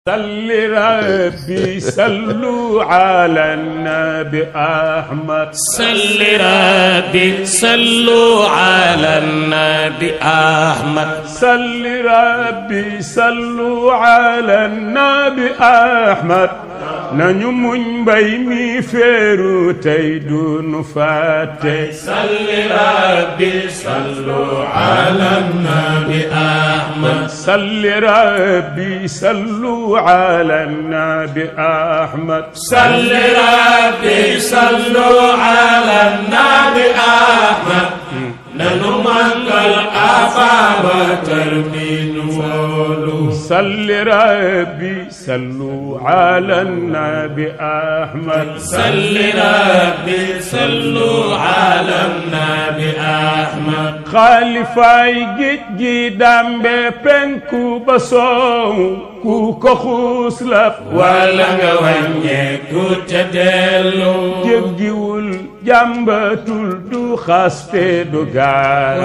صل ربي صلوا على النبي أحمد صل ربي صلوا على النبي أحمد صل ربي صلوا على النبي أحمد nañu muñ mbay mi feeru tey dunu fàtte salli rabbi sallu ala nabi ahmad salli rabbi sallu ala nabi ahmad salli rabbi sallu ala nabi ahmad nanu màggal ababacar mi nu wóolu salli rabbi sallu ala nabi ahmad salli rabbi sallu ala nabi ahmad xaalifaay géej gi dambe penku ba soow ku ko xuus la wala nga wàññeeku te dellu jéggiwul jàmbatul du xaste du gaar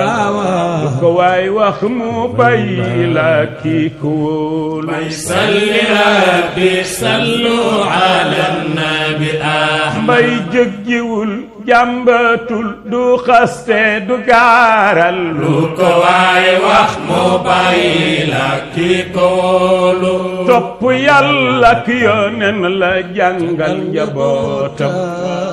lu ko waay wax mu bàyyi la kii ko wóolu salli rabbi sallu ala nabi ahmad mbay jéggiwul jàmbatul du xaste du gaaral lu ko waay wax mu bàyyi la kii ko wóolu topp yàlla ak yoneen la jàngal njabootam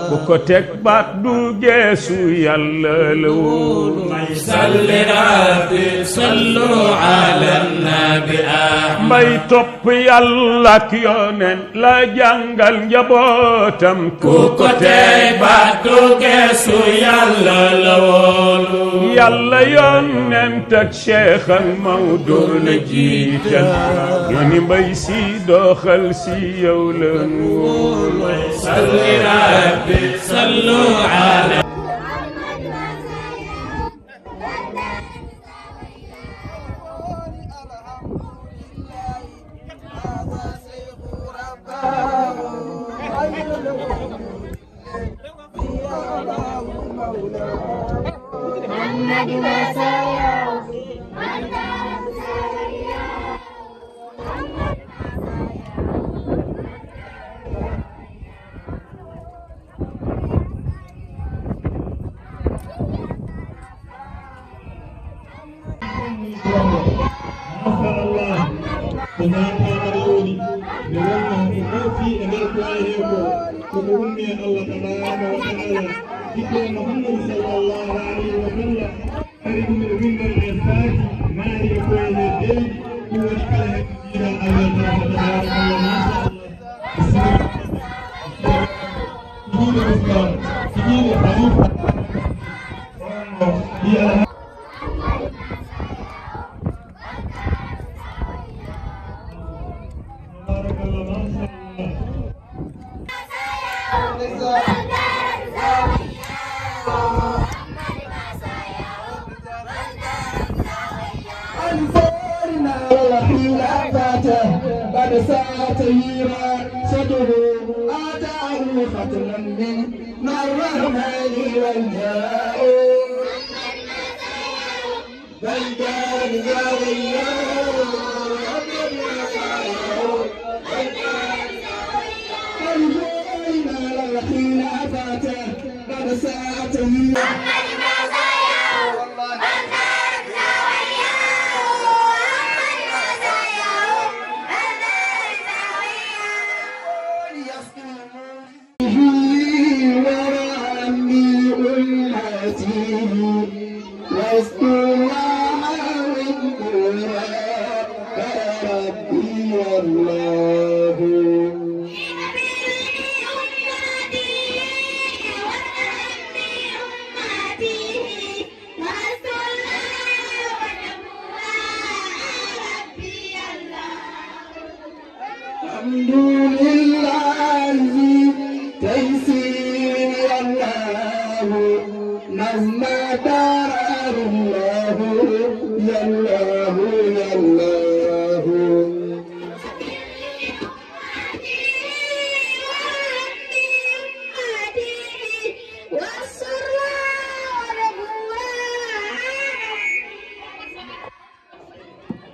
bu ko teg baat du geesu yàlla la wóolu salli rabbi sallu ala nabi ahmad mbay topp yàlla ak yoneen la jàngal njabootam ku ko teg baat du geesu yàlla la wóolu yàlla yonent ak Cheikh ak Maodo la jiital yoni mbay si doxal si yow la nu wóolu salli rabbi sallu ala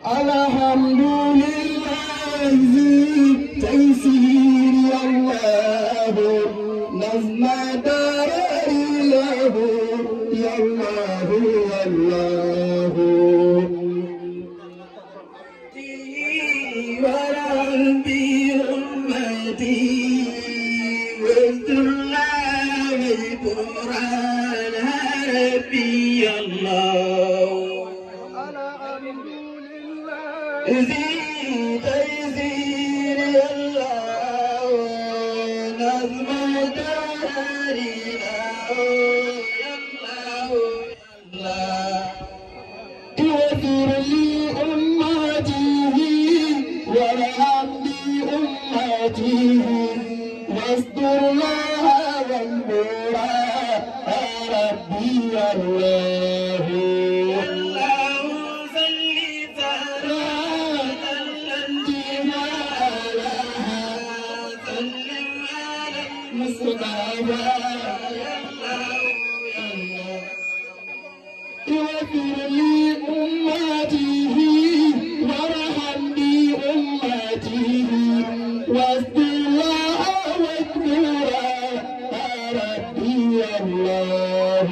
الحمد لله نظم داري له يا الله يا الله وربي أمتي والذل والقرآن ربي الله زيد تيسير الله نظم داري له يا الله يغفر لي أمته وارحم لي أمته واستر لها ذنبها ربي الله يغفر لي أمته وارحم لي أمته واستر لها واكبرها ربي الله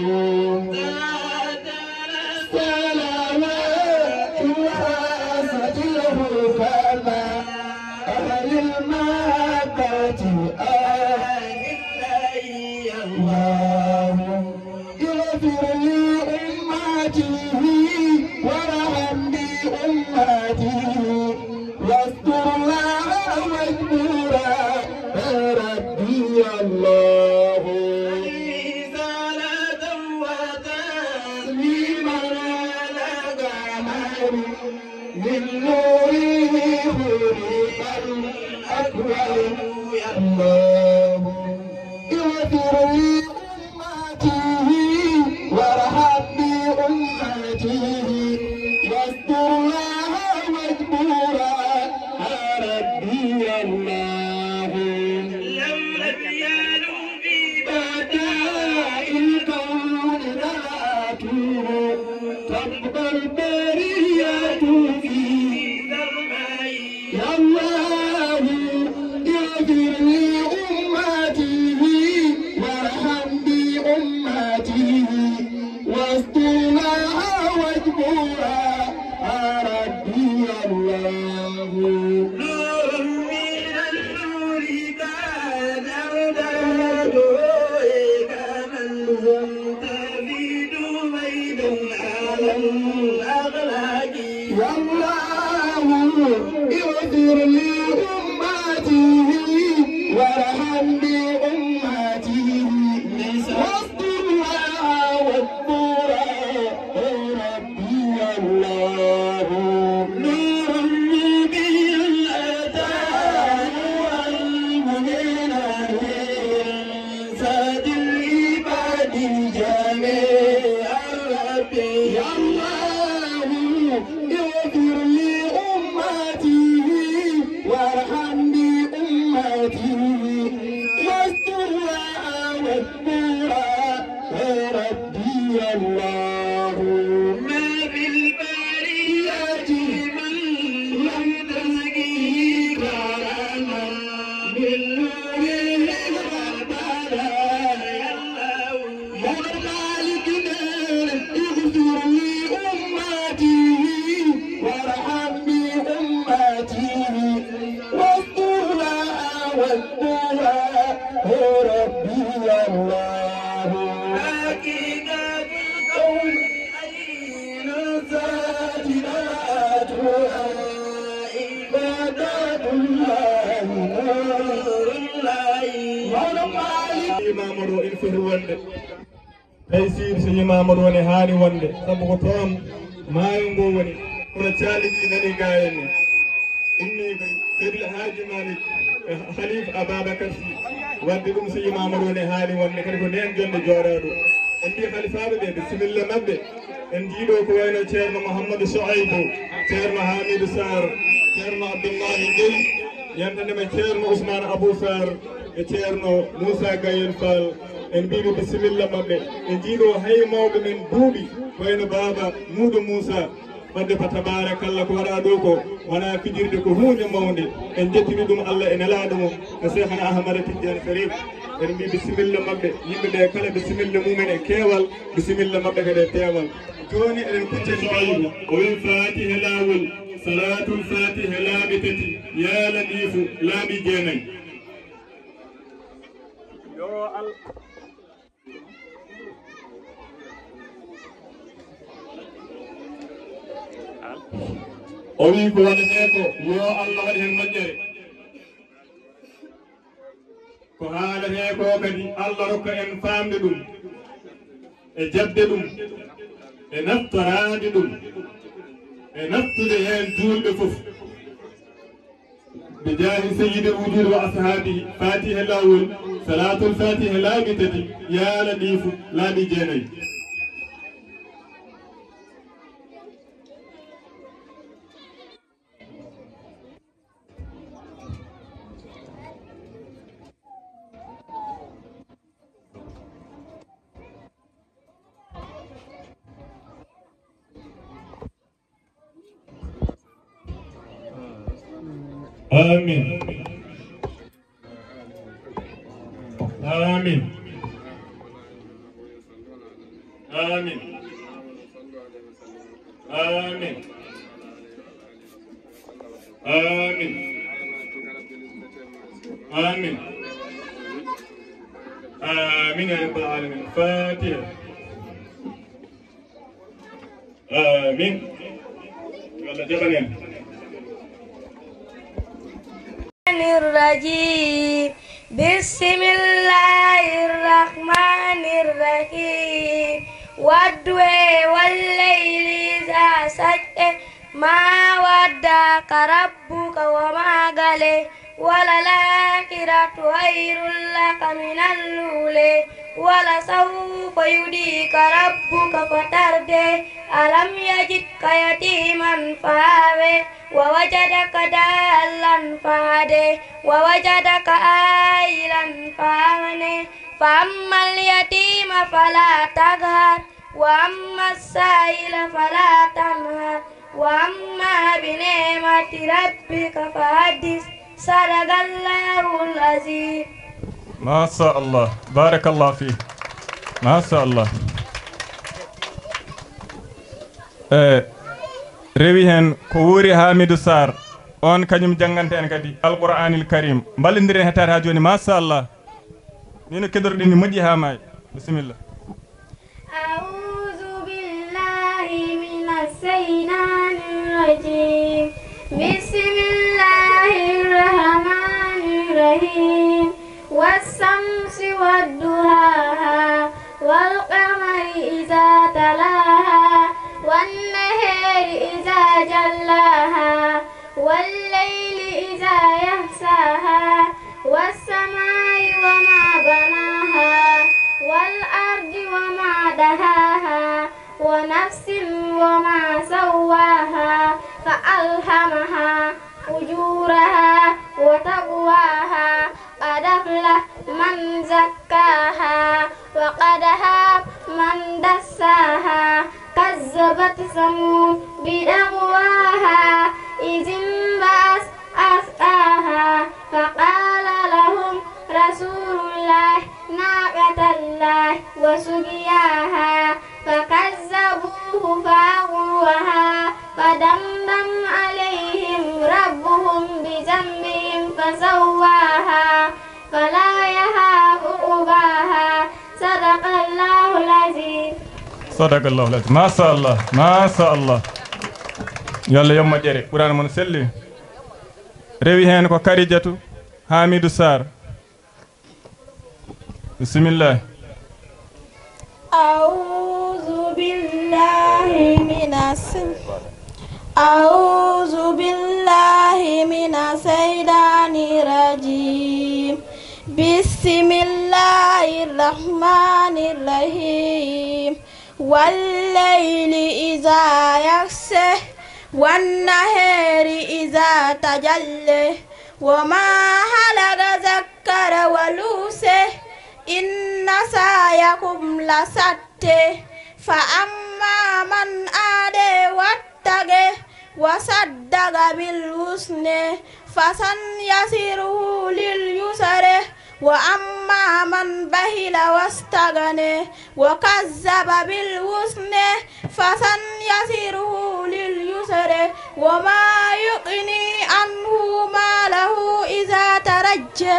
سلامات وحاسة له فما أهل المحبة الله يغفر لي أمته وارحم لي أمته واستر لها واكبرها ربي الله صلاة وتسليما على قمر من نوره خلق الأكوان الله يغفر لي أمته وارحم لي أمته واستر لها واكبرها ربي الله لم يبينوا في بدائع الكون ذاته تبقى البرية في ذرمي يا الله يغفر لي أمته وارحم لي أمته واستر لها واجبرها ربي الله نور من النور كان أوداده كمن زمت في دميد على الأغلاق يا الله يغفر لي أمته وارحم لي أمته واستر لها واكبرها ربي الله نور به الأذان والمنين زاد العباد جميعا ربي يا الله يغفر لي أمته وارحم لي أمته واستر لها واكبرها ربي الله ما بالبرية من لم تزكيه كرما بالنور الغبالا يا الله يا مالكنا اغفر لي أمته وارحم لي أمته واستر لها واكبرها ربي الله حقيقة القول أين ساجداتها عبادة الله نور الله ولمالك Mamadou il foti wonde taysir so Mamadou woni haani wonde sabu ko toon maayo ngo woni kono caaliji nani gayen ni inni ko Seydi El Hadji Malick Khalifa Ababacar Sy wadde ɗum so Mamadou woni haani wonde kadi ko nden jonde jooɗaɗo en mbi khalifaɓe ɓe bisimilla mabɓe en jiiɗo ko wayno ceerno Mouhamadou Souaibou ceerno Hamidou Sarr ceerno Abdoullahi Gueye yantandema ceerno Ousmane Abou Sarr e ceerno Moussa Gayel Fall en mbiɓe bisimilla mabɓe en jiiɗo hay mawɓe men duuɓi wayno baba Moudou Moussa wadde fa tabarakallah ko waɗa ɗo ko wona fijirde ko hunde mawde en jettiri ɗum Allah e nelaɗo mum e Cheikhna Ahmada Tidiane Sharif en mbi bisimilla maɓɓe yimɓe ɓe kala bisimilla mumen e keewal bisimilla maɓɓe kadi e peewal joni eɗen kuccani ɓayru o wi fatiha laawol salatul fatiha laaɓi tati ya latifu laaɓi jeenayi yo al o wi ko waɗete ko yo Allah waɗi hen moƴƴere ko haalate ko kadi Allah rokka en famde ɗum e jabde ɗum e naftorade ɗum e naftude hen julɓe fof ɓe jaari seydi wujud wa ashabihi fatiha lawol salatul fatiha laaɓi tati ya latifu laaɓi jeenayi آمين آمين آمين آمين آمين آمين آمين يا رب العالمين فاتحة آمين يلا جبنين الرجيم بسم الله الرحمن الرحيم والضحى والليل إذا سجى ما ودعك ربك وما قلى وللآخرة خير لك من الأولى ولسوف يديك ربك فترضى ألم يجدك يتيما فآوى ووجدك ضالا فهدى ووجدك عائلا فأغنى فأما اليتيم فلا تقهر وأما السائل فلا تنهر وأما بنعمة ربك فحدث صدق الله العظيم. ما شاء الله بارك الله فيك ما شاء الله. rewi hen ko wuri Hamidou Sarr on kañum jangante en kadi alqur'anil karim ballodiren hettade ha joni machallah mino kedorɗen ni moƴƴi ha may bisimillah. A'udhu billahi minas shaytanir rajim bismillahir rahmanir rahim was-shamsi wad-duhaha wal-qamari idza talaha والنهار إذا جلاها والليل إذا يغشاها والسماء وما بناها والأرض وما دهاها ونفس وما سواها فألهمها فجورها وتقواها قد أفلح من زكاها وقد خاب من دساها كذبت ثمود بدعواها إذ انبعث أشقاها فقال لهم رسول الله ناقة الله وسقياها فكذبوه فعقروها فدمدم عليهم ربهم بذنبهم فسواها فلا يخاف عقباها صدق الله العظيم. صدق الله العظيم ما شاء الله ما شاء الله يلا يوم مجري قرآن من سلي rewi hen ko Karijatu Hamidou Sarr bismillah. أعوذ بالله من الشيطان الرجيم بسم الله الرحمن الرحيم والليل إذا يغشى والنهار إذا تجلى وما خلق ذكر والأنثى إن سعيكم لشتى فأما من آمن واتقى وصدق بالحسنى فسنيسره لليسر وأما أما من بخل واستغنى وكذب بالحسنى فسنيسره لليسر وما يغني عنه ماله إذا ترجى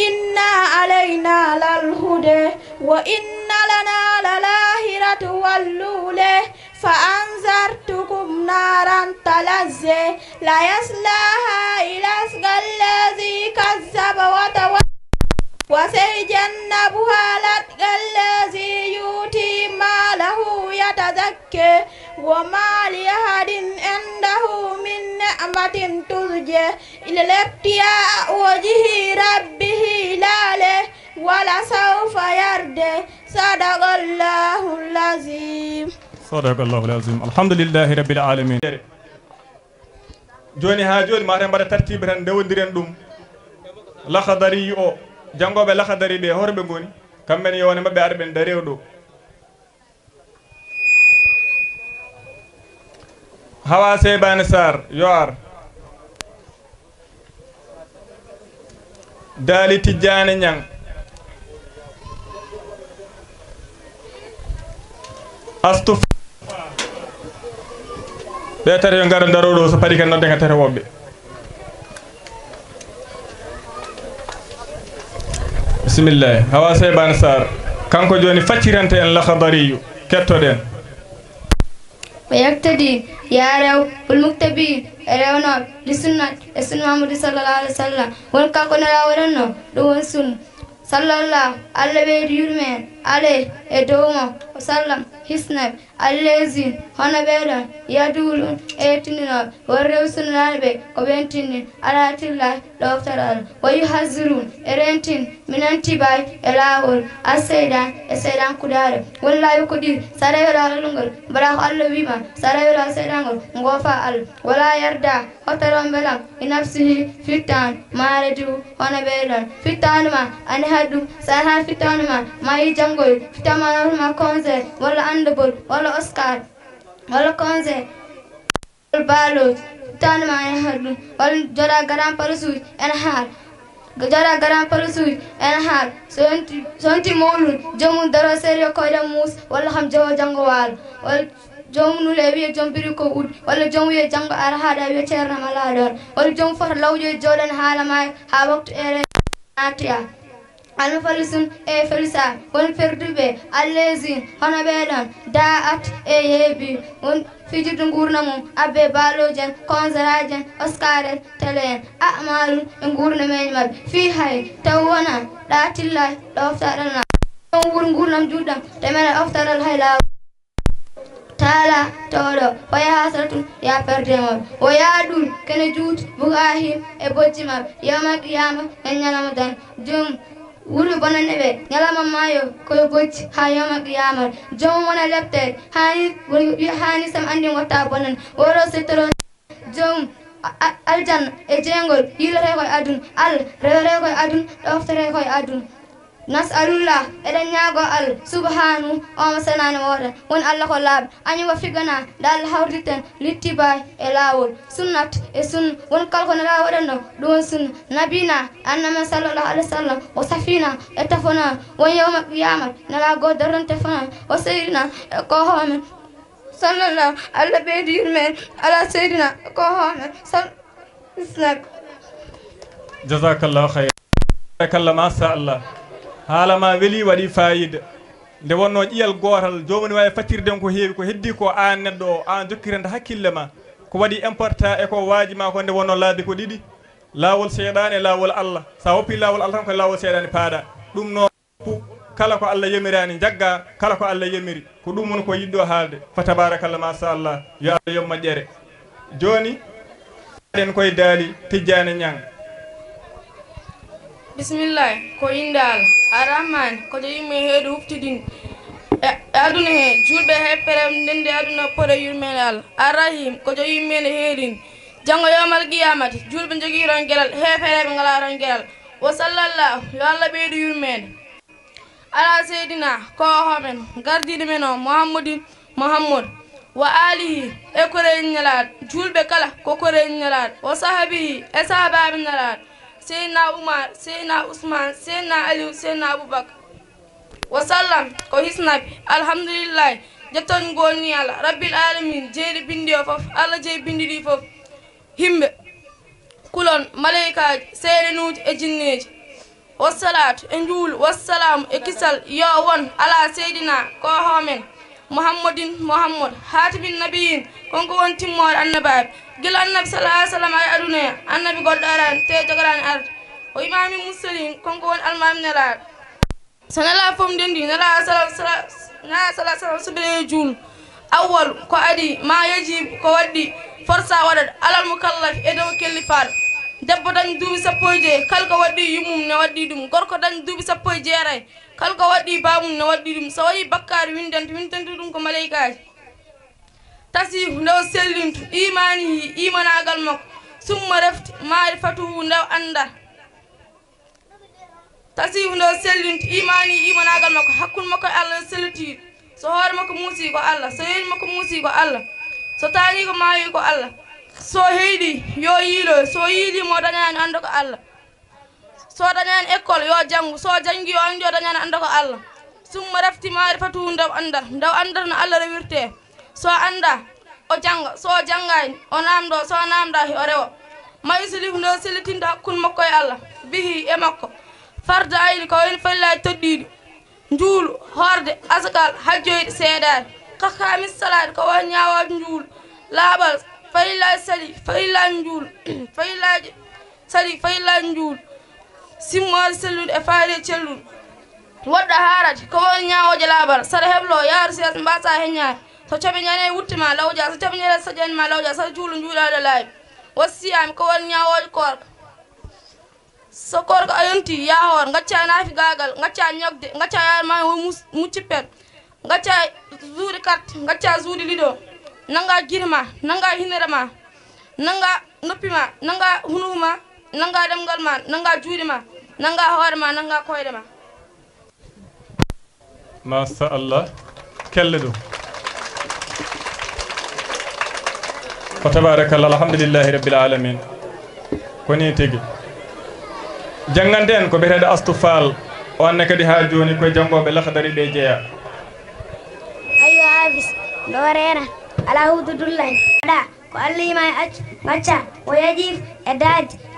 إن علينا للهدى وإن لنا للآخرة والأولى فأنذرتكم نارا تلظى لا يصلاها إلا الذي كذب وتولى وسيجنبها الأتقى الذي يؤتي ماله يتزكى وما لأحد عنده من نعمة ترجى إلا ابتغاء وجه ربه لا ولسوف يرضى صدق الله العظيم. صدق الله العظيم. الحمد لله رب العالمين. joni ha joni maten mbaɗa tartibe tan ndewodiren ɗum lahadari o jangoɓe lahadari ɓe horɓe goni kamɓen yowne mabɓe ara ɓen darew ɗo Hawa Seybani Sarr yo ar Daali Tijjane Ñang Astu ɓe tati yo ngara daroɗo so paɗi ken nodde ga tete woɓɓe bisimillah Hawa Seybani Sarr kanko joni faccirante en lahadariyu kettoɗen ويقتدي يا رو والمكتبي رونو لسنة السنة محمد صلى الله عليه وسلم والكاكونا لا ورنو دون سن صلى الله عليه يرمين عليه ادوما وسلم حسنب الذي هنا بيرا يدولون ايتنين ورسول الله كبنتين على الله لوفترال ويحذرون ارنتين من انتباي الاول السيدان كدار والله يقدر سرايا لونغل براخ الله بما سرايا سيدان غوفا ال ولا يرضى وترم بلا نفسه فتان ما ردو هنا بيرا فتان ما ان هدو سان فتان ما يجانغول فتان ما كونزر ولا اندبول ولا أوسكار ولا كونزي البالوت تان ما يهدو ولا جرا غرام برسوي أنهار جرا غرام برسوي أنهار سنتي مولود جمون دراسة كويدا موس ولا هم جو جانغوال ولا جوم نولي جوم بيركو ود ولا جوم يجانغ أرهاد أبي تيرنا ملادر ولا جوم فر لو جولن حالا ما هابط أتيا المفلسون فلسا والفردبة اللذين هنا بيدان داعت يبي ون في جد نقولنا أبي بالوجن كونزراجن أسكارن تلين أعمال نقولنا من في هاي توانا لا تلا لوفترنا نقولنا جودا تمنا أفتر الهلا تالا تورو ويا حسرة يا فردهم ويا دول كنجود بغاهم إبوتيما يوم قيامة إننا جم wulu bona nebe nyalama mayo koy bocc ha yoma qiyamah jom wona lepte hani sam andi wata bonan woro setoro jom aljan e jengol yilere koy adun al rere koy adun doftere koy adun nas'alullah eden nyago al subhanahu wa sanani wora won allah ko lab ani wa figana dal hawriten littibay e lawol sunnat e sun won kalko na lawodanno don sun nabina annama sallallahu alaihi wasallam wa safina e tafona won yawma qiyamah nala go daron tafona wa sayyidina ko home sallallahu alla bedir men ala sayyidina ko home sallallahu jazakallahu khair kala ma sha Allah haala ma weli waɗi fayida nde wonno ƴiyal gotal jomum wawi fattirden ko heewi ko heddi ko an neɗɗo o an jokkirande hakkille ma ko waɗi important e ko waaji ma ko nde wonno laabi ko ɗiɗi lawol seeɗani e lawol Allah sa woppi lawol Allah tan ko lawol seeɗani paada ɗum noon kala ko Allah yamirani jagga kala ko Allah yamiri ko ɗum woni ko yiɗɗo haalde fa tabarakallah ma sha Allah yo Allah yom moƴƴere joni den koye Daali Tijjane Ñang bismillah ko indal arrahman ko jeyimi heedu huftidin aduna he julɓe hepperem ndende aduna pore yurmene Allah arrahim ko jeyimi heedin jango yawmal qiyamati julɓe jogui ron guelal hefereɓe ngala ron guelal wa sallallahu yo Allah ɓeydu yurmede ala seydina ko homen gardiɗo men o Muhammad wa alihi e kore ñalaɗ julɓe kala ko kore ñalaɗ wa sahabihi e sahabaɓe ñalaɗ Seydina Umar Seydina Ousmane Seydina Aliou Seydina Aboubakar wasallam ko hisnabi alhamdulillah jetton gonni Allah rabbil alamin jeeri bindi o fof Allah jeeri bindi ɗi fof himɓe kulon malaikaji seedenuji e jinneji wassalatu e njuulu wassalamu e kisal yo won ala seydina ko homen Muhammad hatibin nabiyin konko won timmore annabaɓe gila annabi sallallahu alaihi wasallam ay aduna annabi goɗɗo arani te jogorani arde o imami muslim konko won almami nelaɗo so nela fom dendi nela sala subire juul awwal ko adi ma yaji ko waddi forsa waɗat alal mukallaf e dow kellifaɗo debbo dañ duuɓi sappo e jeeyi kala ko waddi yumum ne waddi ɗum gorko dañ duuɓi sappo e jeeray kala ko waddi bamum ne waddi ɗum so wayi bakkari windante ɗum ko maleykaji tasihu ndew sellintu imanihi imanagal makko summa refti marifatuhu ndew andal tasihu ndew sellintu imanihi imanagal makko hakkude makko e Allah sellitiɗo so hoore makko muusi ko Allah so yeeni makko muusi ko Allah so taani ko maayi ko Allah so heydi yo yiilo so yiili mo dañani anda ko Allah so dañani école yo janggu so jangi yo andi o dañani anda ko Allah summa refti marifatuhu ndew andal no Allah rewirte so anda o janga so jangani o namdo so namdahi o rewa ma yuslihu ndew sellitinta hakkude makko e Allah bihi e makko farda ayni ko woni fallaji toddiɗi njuulu horde asakal hajjoyde seedade kakami salade ko won ñawoje njuulu laaɓal fayillaji sali fayillaji njuulu fayillaji sali fayillaji njuulu simmode sellude e faade cellude woɗɗo haarade ko won ñawoje laaɓal saɗa heblo yaaru sias mbasa heññade so coɓe ñane wuttima lawja so coɓe ñane saƴanima lawja saɗa juulu njuulade laaɓi wassiyami ko won ñawoje korka so korko a yonti yahor gacca naafi gagal gacca ñogde gacca yarma muccippet gacca zuuɗi carte gacca zuuɗi liɗo nanga girma nanga hinere ma nanga noppi ma nanga hunuhu ma nanga ɗemgal ma nanga juuɗe ma nanga hoore ma nanga koyɗe ma masha Allah kelle ɗum ko tabarakallah alhamdulillahi rabbil alamin koni tigi jangande en ko biyeteɗo Astou Fall onne kadi ha joni koye jangoɓe lahdari ɓe jeeya ayo haafis dorena ala hududullahi aɗa ko Allah yima e accu gacca o yajiif e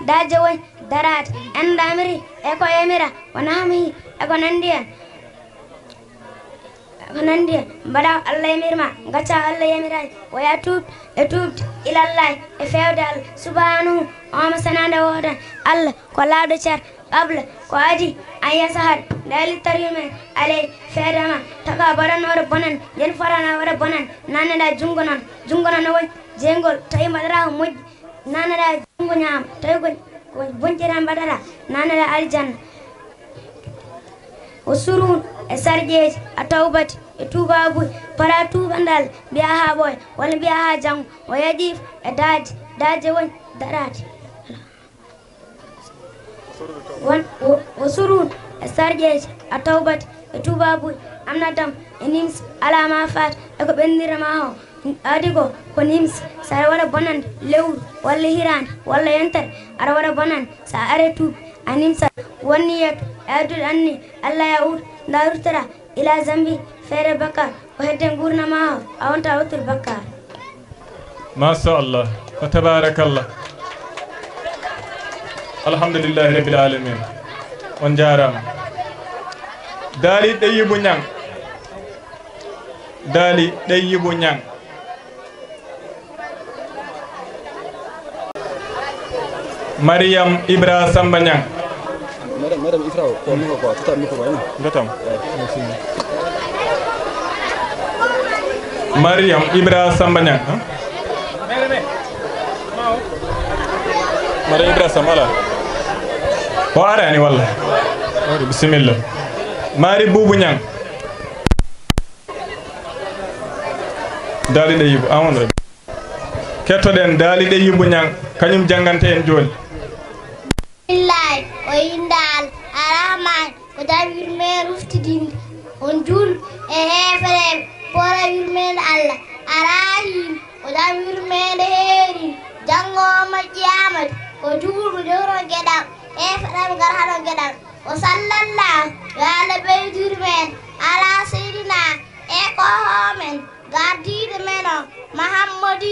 daaje woy darade endamiri e ko yamira o namihi e ko nandi hen mbaɗa Allah yamirma gacca Allah yamirani o ya tuub e tuubde ilallahi e fewde Allah subhanahu oma sanade wodan Allah ko lawɗo ceer qabla ko adi an yasahat dalittar yumen aley feedema taka baɗanore bonan yen forana waɗa bonan nanneɗa jungo non no woni jeygol tawi mbaɗata ko moƴƴi nanneɗa jungo ñaama tawi ko bonƴƴira mbaɗata nanneɗa aljanna o surun e sarƴeji a tawbati e tubabuy para tubandal mbiya ha ɓooya walla mbiya ha janggo o yaƴif e daaje woni darade o surun e sarƴeji a tawbati e tubabuy amnadam e nimsi alama fat e ko ɓendirama o adi ko nimsi saɗa waɗa bonande lewru walla hirande walla yentare aɗa waɗa bonande sa are tuubi a nimsa wonni yetto e addude anni Allah ya uut darutara ila zambi feere bakkar o hedden gurnama o a wonta wottude bakkar masha Allah wa tabarakallah alhamdulillahi rabbil alamin on jarama daali ɗeyyibu ñang daali ɗeyyibu ñang Mariam Ibra Samba ñang Madame Ifra ko mi ko tata mi ko ngatam Mariam Ibra Samba ñang Mariam Ibra Samba la o arani walla bismillah Mari Boubou ñang daali ɗeyyibu amon rek kettoɗen daali ɗeyyibu ñang kañum jangante en joni billahi o yindal arahman ko tawi yurmede uftidinde on juul e hefere pora yurmede Allah arahim ko tawi yurmede heeri jango majjiyamade ko juulɓe dewro gueɗam فرم غرحنا جدال وصلى الله على بيدور من على سيدنا إكوهمن غادي دمنا محمد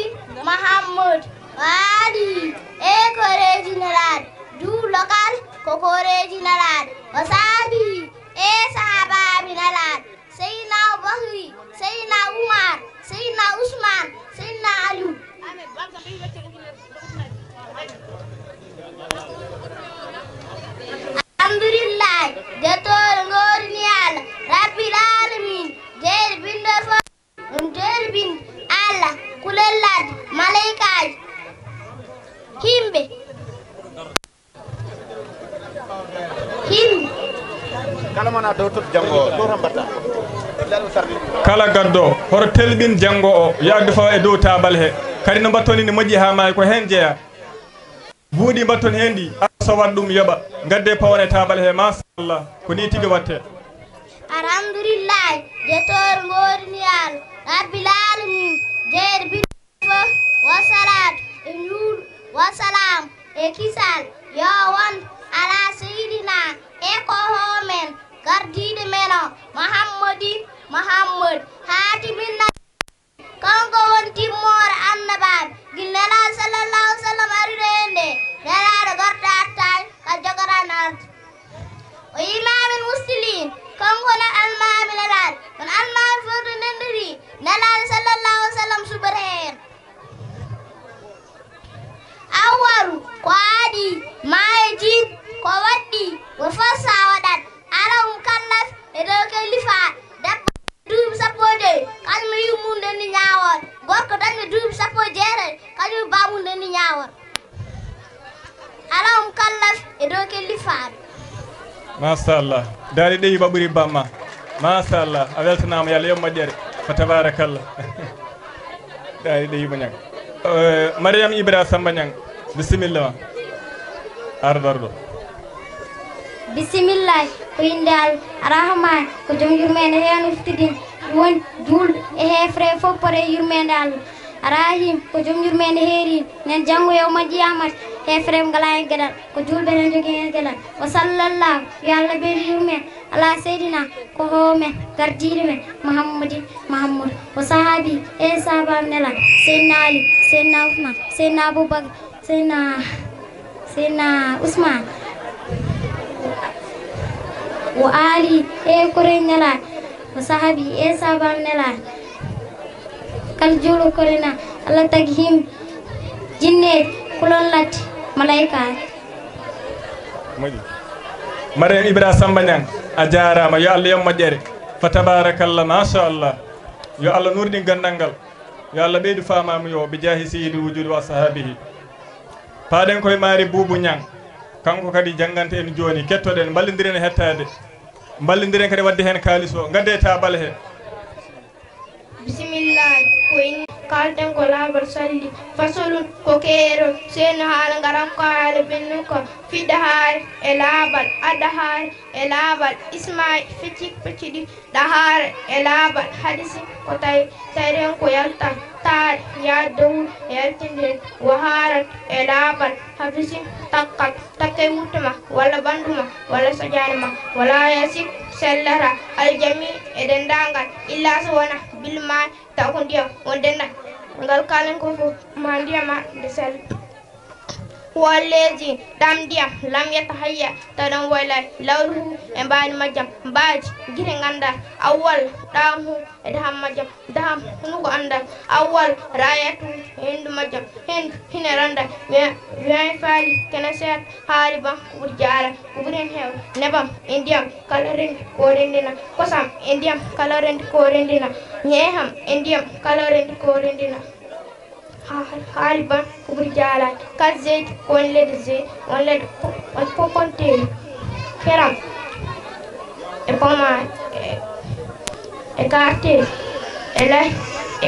وادي إكوريجي نلاد دو لوكال كوكوريجي نلاد وصابي صحابة نلاد سيدنا بكري سيدنا عمر سيدنا عثمان سيدنا علي alhamdulillah jatol ngorni Allah rabbil alamin jer bindor fo jer bin Allah kulellad malaikaj himbe kala mana dawtul jango to rambata kala gaddo hor telbin jango o yaade fa e dow tabal he kadi no battoni ne moƴƴi ha may ko hen jeya buudi batton hendi so waddum yoba gadde pawne tabal he masallah ko ni tigi watte alhamdulillah jetor ngorni al rabbil alamin jer bin wa salat e nur wa salam e kisal yo won ala sayidina e ko homen gardide meno muhammad hatimin kanko wonti mor annabab gilnala sallallahu alaihi wasallam arinde nelaado gorda attay ka jogoranat o imam muslimin kanko na almami nelal on almami foto nendiri nelal sallallahu alaihi wasallam subren awaru ko adi maajib ko waddi wo fassa wadat aram kallaf e do kalifa dabba duum sapode kanum yumunde ni nyaawol gorko dañi duum sappo jeere kanum bamunde ni nyaawol aram kallaf e do kalifa masallah dari dey baburi bamma masallah a weltanama yalla yom majjere fa tabarakallah dari dey banyang Mariam Ibra Samba Nyang bismillah ardardo bismillah ko indal rahman ko jom yurmende hen uftidin won dul e hefre foppore yurmende Allah arahim ko jom yurmende heri nen jango yow ma jiyamat hefre ngala en gedal ko julbe nen jogi en gedal wa sallallahu yalla be yurmen ala sayidina ko homen gardire men muhammad wa sahabi e sahaba nela sayyidina ali sayyidina uthman sayyidina abubakar sayyidina usman wa ali e korenela wa sahabi e sahaba nela kal julu korena Allah tagi him jinne kulon lati malaika Mariam Ibra Samba Nyang a jarama yo Allah yom majjere fa tabarakallah ma sha Allah yo Allah nurdi gandal yo Allah beydu famamu yo bi jahi sayyidul wujud wa sahabihi paaden koye maari Boubou Niang kanko kadi jangante en joni kettoɗen ballidiren hettade ballidiren kadi wadde hen kalis o gadde tabal he bismillah ko in kalten ko labar salli fasolun ko keero sen haala ngaram ko haala bennu ko fidda haar e laabal adda haar e laabal ismail fecciɗi ɗa haar e laabal hadisi ko tayren ko yaltan taar yaddowul e yaltindiren wo haarat e laabal habisi takkal takke muttuma walla banduma walla sojanima wala yasik sellata aljami e dendangal illa so wona bilma taw ko ndiyam wondenna ngal kalen ko fof ma ndiyama de sel walleji dam ndiyam lam yetta hayya tadan waylay lawru e mbani majjam mbaaji gite ganda awwal damu e daham majjam daham nuko andal awwal rayatu hendu majjam hendu hine randa me faali kena set haari ban bur jaara buren hew nebam indiyam kala rendi ko rendina kosam indiyam kala rendi ko rendina nyeham indiyam kala rendi ko rendina hariban kubur jalan kazet onled poponte keram e poma e carte e la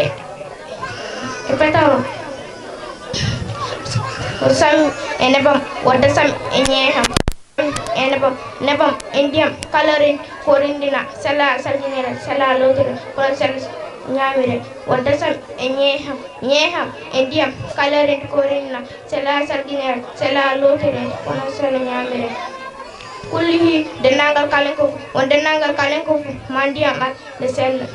e petaro sam enebam wada sam enyeham enebam indiam coloring korindina sala saljinera sala lodira ko sala ñamire wonde sam e ñeeham e ndiyam kala rendi ko renna sela salginere sela lotere kono sela ñamire kullihi dennangal kalen ko won dennangal kalen ko ma ndiyam at nde sella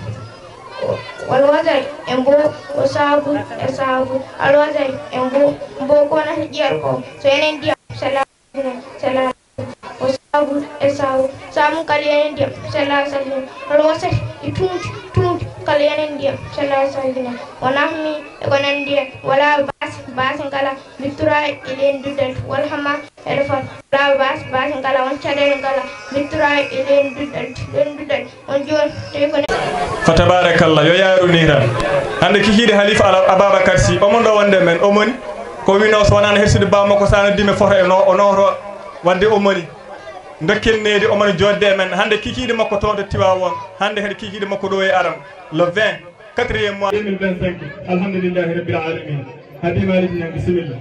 walwasay e mbo o saabu e saabu alwasay e mbo kono ƴiyal ko so enen ndiyam sela o saabu e saabu samu kala enen ndiyam sela salline alwasay e tumti kala enen ndiyam sela salline wonahmi e konen ndiyan wala basi kala bittura e len dudal walhama e refat wala basi kala won caɗele kala bittura e len dudal on joni tawi ko fa tabarakallah yo yaruni tan hande kikiide halifa ababacar sy omon ɗo wonde men omoni ko wino so wonano hersude bammakko sana dime foto e o noto wadde omoni dokkelnede omoni jodde men hande kikiide makko toon to Tiwawon hande kadi kikiide makko ɗo e aram le 20 4e mois 2025 alhamdulillahi rabbil alamin hadi malik ñang bisimilla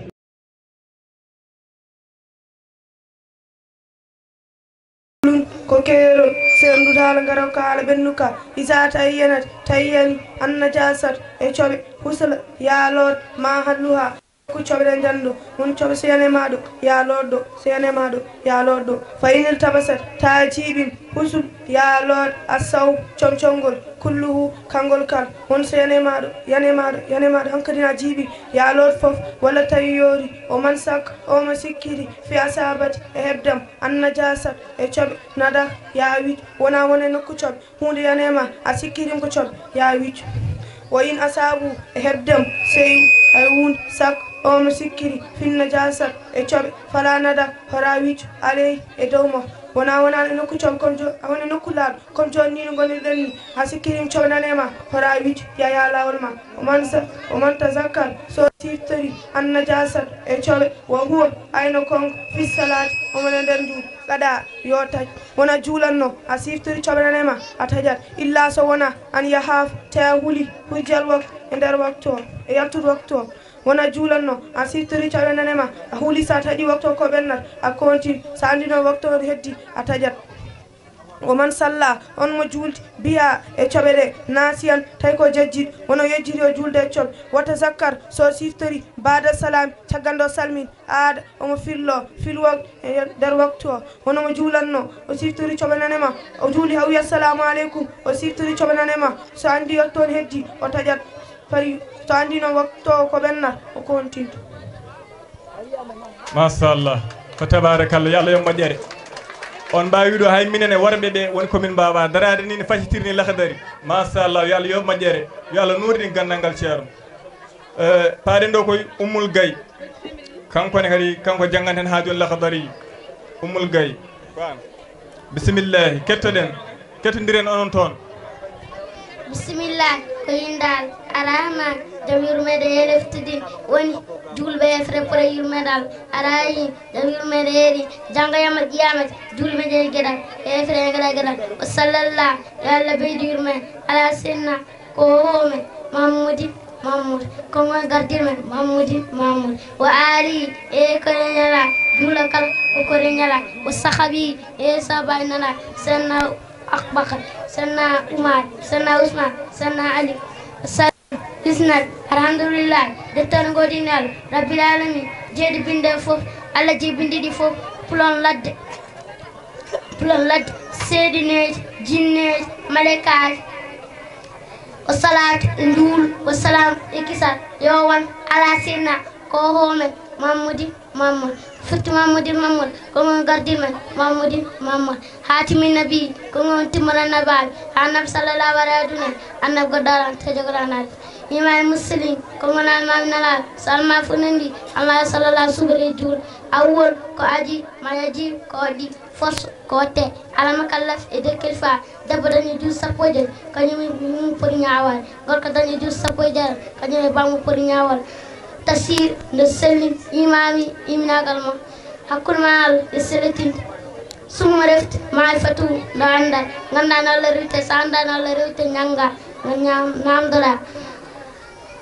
ko keerol sendude haala ngaraw ka haala ɓennuka isa tawi yenat tawi yani anna jasat e coɓe husala yaalor ma halluha ko coɓeɗe janndo mon coɓe sene maɗo yaalorɗo sene maɗo yaalorɗo fayinir tabasat ta jiiɓin husul yaalor assaw comcongol kulluhu kangol kal won sene maɗo yane maɗo hankadina jiiɓi yaalor foof walla tawi yoori o man sak omo sikkiri fi asabati e hebdam anna jasat e coɓe nada ya wicc wona wone nokku coɓe hunde yanema a sikkirim ko coɓe ya wiccu wo in asabu e hebdam seyi ay hunde sak omo sikkiri finna jasat e coɓe fala nada hora wiccu aley e dow ma wona nokku coɓe comme wona nokku laaɗo comme joni ni no gonirɗen ni ha sikkirim coɓe nanema hora wiccu yaya lawol ma o man tazakkar so siftori anna jasat e coɓe wo huwa ayno konko fis salati omone nder juuɗe gaɗa yo taj wona juulanno a siftori coɓe nanema a tajat illa so wona an yahaf te a huuli hujjal waktu e nder waktu o e yaltude waktu o wona juulanno a siftori coɓe nanema a huuli sa taƴi waktu o ko ɓennat a continue sa andino waktu o heddi a tajat oman salla on mo juulti biya e coɓe ɗe nasiyan tawi ko jejjiɗ wono yejjiri o juulde e coɓe wata zakkar so siftori bada salami caggal do salmin aada omo filwog e nder waktu o wono mo juulanno o siftori coɓe nanema o juuli ha wiya assalamu aleykum o siftori coɓe nanema so andi waktu on heddi o tajat fari so andino waktu o ko ɓennat o continue machallah fa tabarakallah yo Allah yo moƴƴere on mbawi wiɗo hay minen e worɓe ɓe woni komin mbawa darade ni ne facitirni lahadari machallah yo Allah yo moƴƴere yo Allah nuuriɗin gandal ngal ceerno paaɗen ɗo koye Ummul Gaye kankone kadi kanko jangganten ha joni lahadari Ummul Gaye bisimillahi kettodiren onon toon bisimillah ko yindal arahman jam yurmede e leftidin woni julɓe e fere pore yurmedal arahim jam yurmede heeri jangga yamal qiyamata julɓe je gueɗal e fere gueɗal o sallallah yo Allah beydi yurmen ala senna ko homen Mahmoud kongon gardirmen Mahmoud wa ali e kone ñala juula kala ko kore ñala o sahabi e sabay nana senna Abubakar senna Umar senna Usman senna Ali isnad alhamdulillah deftere godinal rabbil alamin jeedi binde fof Allah je bindi ɗi fof pulon ladde seedineji jinneji malekaji o salatu e nduulu o salam e kisal yo won ala sinna ko homen Mamadou futti Mamadou ko ngon gardirmen Mamadou hatimin nabi ko ngon timmal nabaɓe annab sallallahu alaihi wasallam annab goddaran tajogoranade imam muslim ko ngon almami nalaɓe salma funandi allah sallallahu subare juul awwol ko aji mayaji ko waɗi force ko watte alama kallaf e dekkel fa debbo dañi juus sappo e joyi kañum poti ñawal gorko dañi juus sappo e jeetati kañum e bammo poti ñawal tasir nde selli imami iminagal ma hakkude ma Allah e selletinde summa refte marifatu ndo andal ganda no Allah rewte so anda no Allah rewte ñanga namdoɗa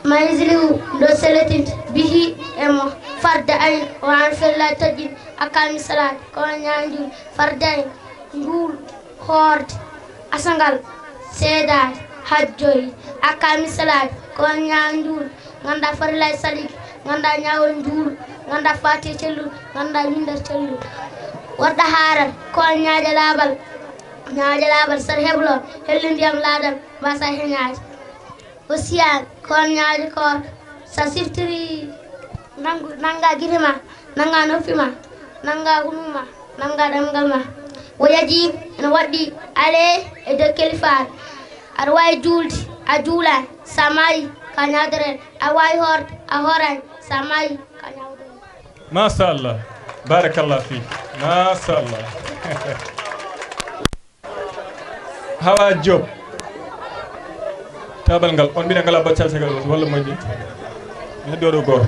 maisilihu ndo selletinde bihi emo farde ayn o an fella taƴƴin akami salat kono ñanjuri farde ayn nduul hoorde asangal seedade hajjoyi akami salat ko nyaanjul nganda farilay salik nganda nyaawol njul nganda fati cellu nganda windar cellu wadda haral ko nyaaje labal sar heblo hellu ndiyam laadal basa heñaaje osiyan ko nyaaje ko sa siftiri nanga girima nanga nofima nanga humuma nanga damgal ma woyaji ene waddi ale e de kelifat aɗa wawi julde a juulan sa maayi ka ñawderen a wawi horde a horan sa maayi ka ñawderen machallah barakallah fi machallah Hawa Diop tabal ngal on mbiɗa ngala baccal sagal walla moƴƴi mi heddi oɗo goto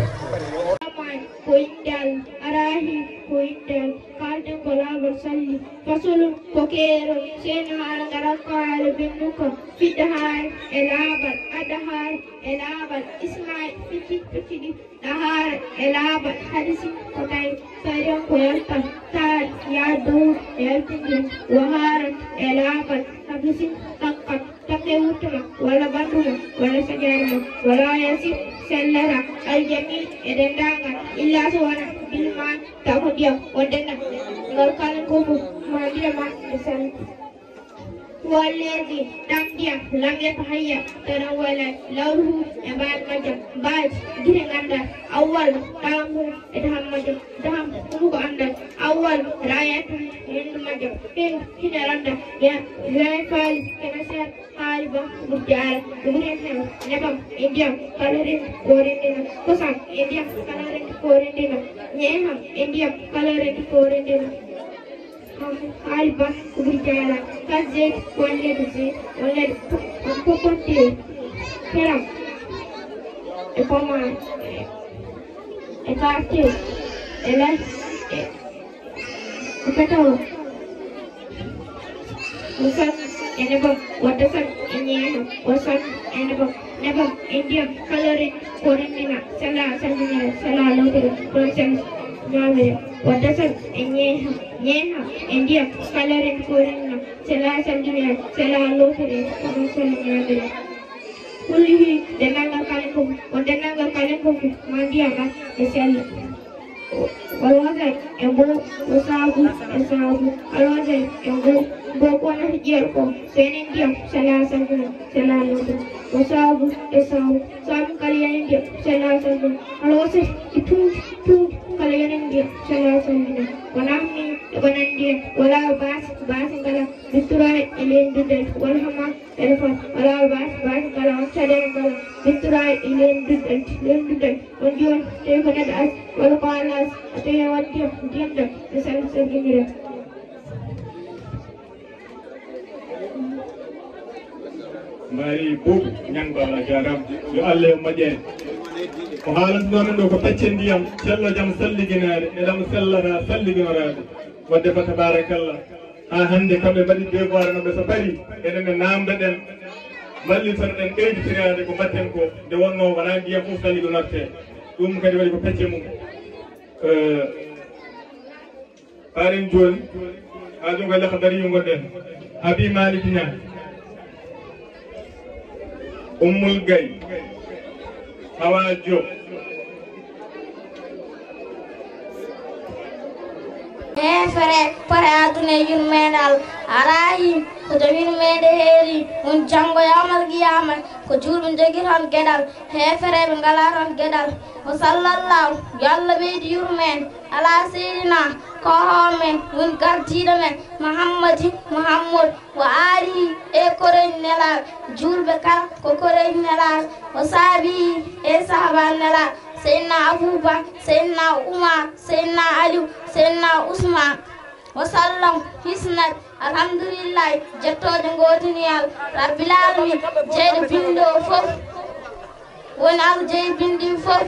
koindal arahi koindal kalden ko laabal salli fasulum ko keero seno haala ngaral ko haala bennuko fidda haare e laabal adda haare e laabal ismail ficciɗi ɗahaare e laabal hadisi ko tawi sarion ko yaltan taari ya dow e yaltindir waharan e laabal habisin takkat takke wuttuma walla banduma walla sajarima wala yasi sellara aljami e dendagal illa so wona bilman taw ko ndiyam wondenna ngal kala koko ma ndiyama e sal walleji ɗam ndiyam lamyata hayya tana wala lawruhu e mbaal majjam mbaaji gite gandal awwal tamum e daham majjam daham ɗum ko andal awwal rayatu hendu majjam hina randa ya faali kena seet haali ba burjaala ɗumren hen nebam e ndiyam kala ren ko rendina kosam e ndiyam kala ren ko rendina ñeeham e ndiyam kala ren ko rendina haali ba burjaala kasjek wallede je wallede popotte keram e poma e quartier e lay e petawo wasan e nebam wadda san e ñeeham wasan e nebam e ndiyam kala ren ko rendina sala salminira sala lowtere ɗon sen ñaamire wadda san e ñeeham e ndiyam kala ren ko rendina sala salminira sala lowtere ɗon sen ñaamire kullihi dennagal kalen fof o dennagal kalen fof ma ndiyam e sella walwasay e mbo o saabu alwasay e mbo ko wona hijjere ko so enen ndiyam sala salmina sala lowtere o saabu saabu kala yenen ndiyam sala salmina alwasay e tuuti kala yenen ndiyam sala salmina wona ni e wonan ndiyam wala baasi ngala bittoraye e leydi duddel wala hama téléphone wala baasi ngala on caɗele ngala bittoraye e leydi duddel on joni tawi ko neɗɗo as walla ko Allah as a tawi a waɗi ndiyam ɗam e salminira mari buubu ñanggo Allah jaram yo Allah e moƴƴere ko haalantunomen ɗo ko pecce ndiyam cello jaam salliginade e ɗam sellara salliginorade wadde fa tabarakallah ha hande kamɓe mbaɗi devoir noɓe so paari enenne namdoɗen mballitonoɗen ɓeyditirade ko mbatten ko nde wonno wona ndiyam fof salliginorte ɗum kadi waɗi ko pecce mum paren joni ha joni koye lekka dariyo gonɗen Abi Malik Niang Ummul Gay Hawa Diop frère pare aduna yurmenal arahim ko jawin mede heeri on jango yamal qiyama ko julɓe jogi tan gueɗal hefere ɓe ngala tan gueɗal o sallallahu yo Allah ɓeydi yurmen ala seydina ko homen won gardiɗo men Muhammad wa ali e koreñ nelal julɓe kala ko koreñ nelal o saabi e sahaba nelal Seydina Abubakar Seydina Umar Seydina Aliou Seydina Ousmane wasallam hisnat alhamdulillah jettoɗe gotiniyal rabbil alamin jeyɗo bindo fof woni Allah jeeyi bindi fof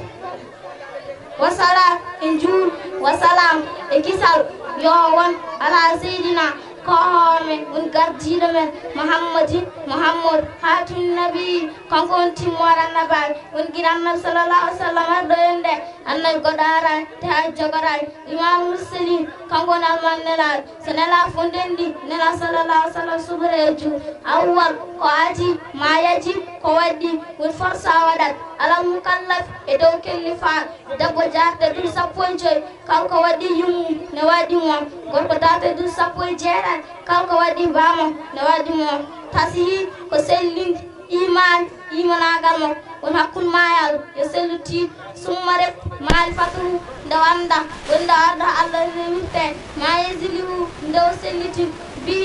wasalam e juul wasalam e kisal yo won ala seydina ko homen won gardiɗo men Muhammad hatim nabi kanko on timmoɗo annabaɓe won guiɗo annabi sallallahu alaihi wa sallam arɗo en nde annabi ko daran te hay jogoray imam mursalin kanko nalman nelal so nela fondendi nela sallallahu alaihi wasallam subreju awwal ko aji ma yaji ko waddi won forsa wadat ala mukallaf e dow kellifa debbo jarte du sappoy kanko waddi yum ne waddi mom gorko date du sappoy jeeran kanko waddi bamo ne waddi mom tasihi ko sellin imanagal mo won hakkul mayal yo selluti summa rek marifatu nde wanda wonde arda Allah rewirte ma yezilihu nde o selliti bi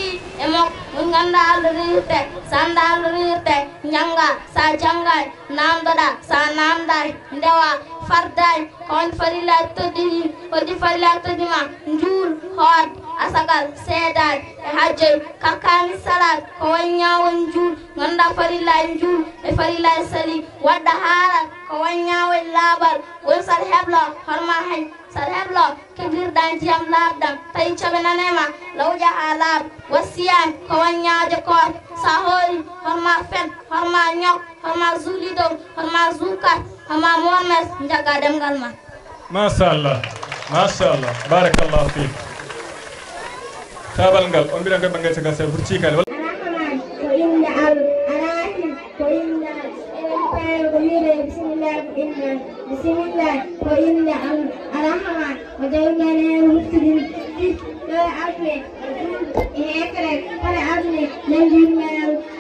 e mo won ganda Allah rewirte sanda Allah rewirte nyanga sa jangay namdoda sa namday ndewa farday kon farila todini odi farila todima njul hod asagal sedal e hajjay kakani salat ko wanyawon njul ganda farila njul e farila sali wadda hala ko wanyawon labal won sal heblo horma hay sal heblo kebirdan jam labdam tay chabenanema lawja halab wasiyan ko wanyaje ko sahori horma fen horma nyok horma zulido horma zukat horma momes njaga demgal ma mashallah barakallahu fik tabal ngal on bidan ko bangal saga sa furci kal ko inna al arahim ko inna el ko mire bismillah ko inna al arahman ko dawmane mustidin ko afle ekre para adne nanjimne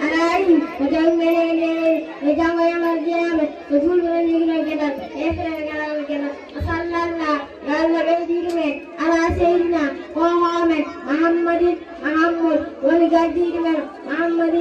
arahim ko dawmane ne jango yamal jame ko julbe ni no gedal ekre galam gedal sallallahu alaihi ala sayyidina Muhammad Muhammad wal gadid Muhammad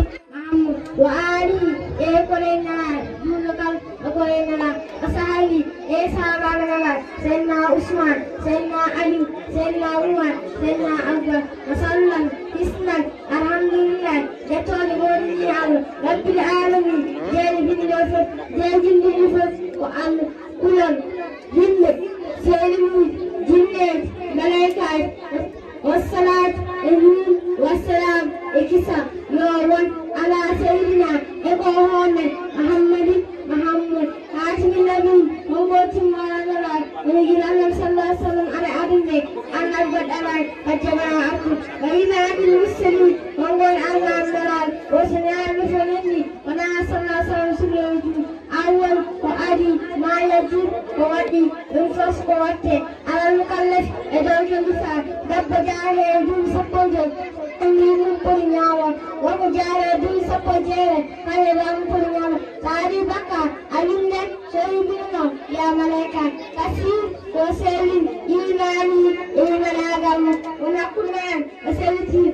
wa ali e kolena julukal kolena asahi e sabagala sayyidina Usman sayyidina Ali sayyidina Umar sayyidina Abu sallam isnan alhamdulillah jatoni woni Allah rabbil alamin jeri bindo fot jeri bindo fot wa al kulal jinne selimu jinne malaika والصلاة والسلام إكسا يوم على سيدنا إبراهيم محمد هاشم النبي موت مالا ونجل الله صلى الله عليه وسلم على عبده أن أربد أراد الجماعة أركض وإذا عبد المسلمين وقال الله أمدلال وسنع المسلمين ونعى صلى الله عليه وسلم سبيل أول وأدي ما يجب وودي انفس قوته على المكلف إدوك النساء دب جاهي يجب سبوجه أمين قرنياوة ومجاهي يجب سبوجه قال يدام قرنياوة ساري بكا ألمنا شريبنا يا ملائكة كثير وسلم إيماني إيمان آدم ونقلنا وسلتي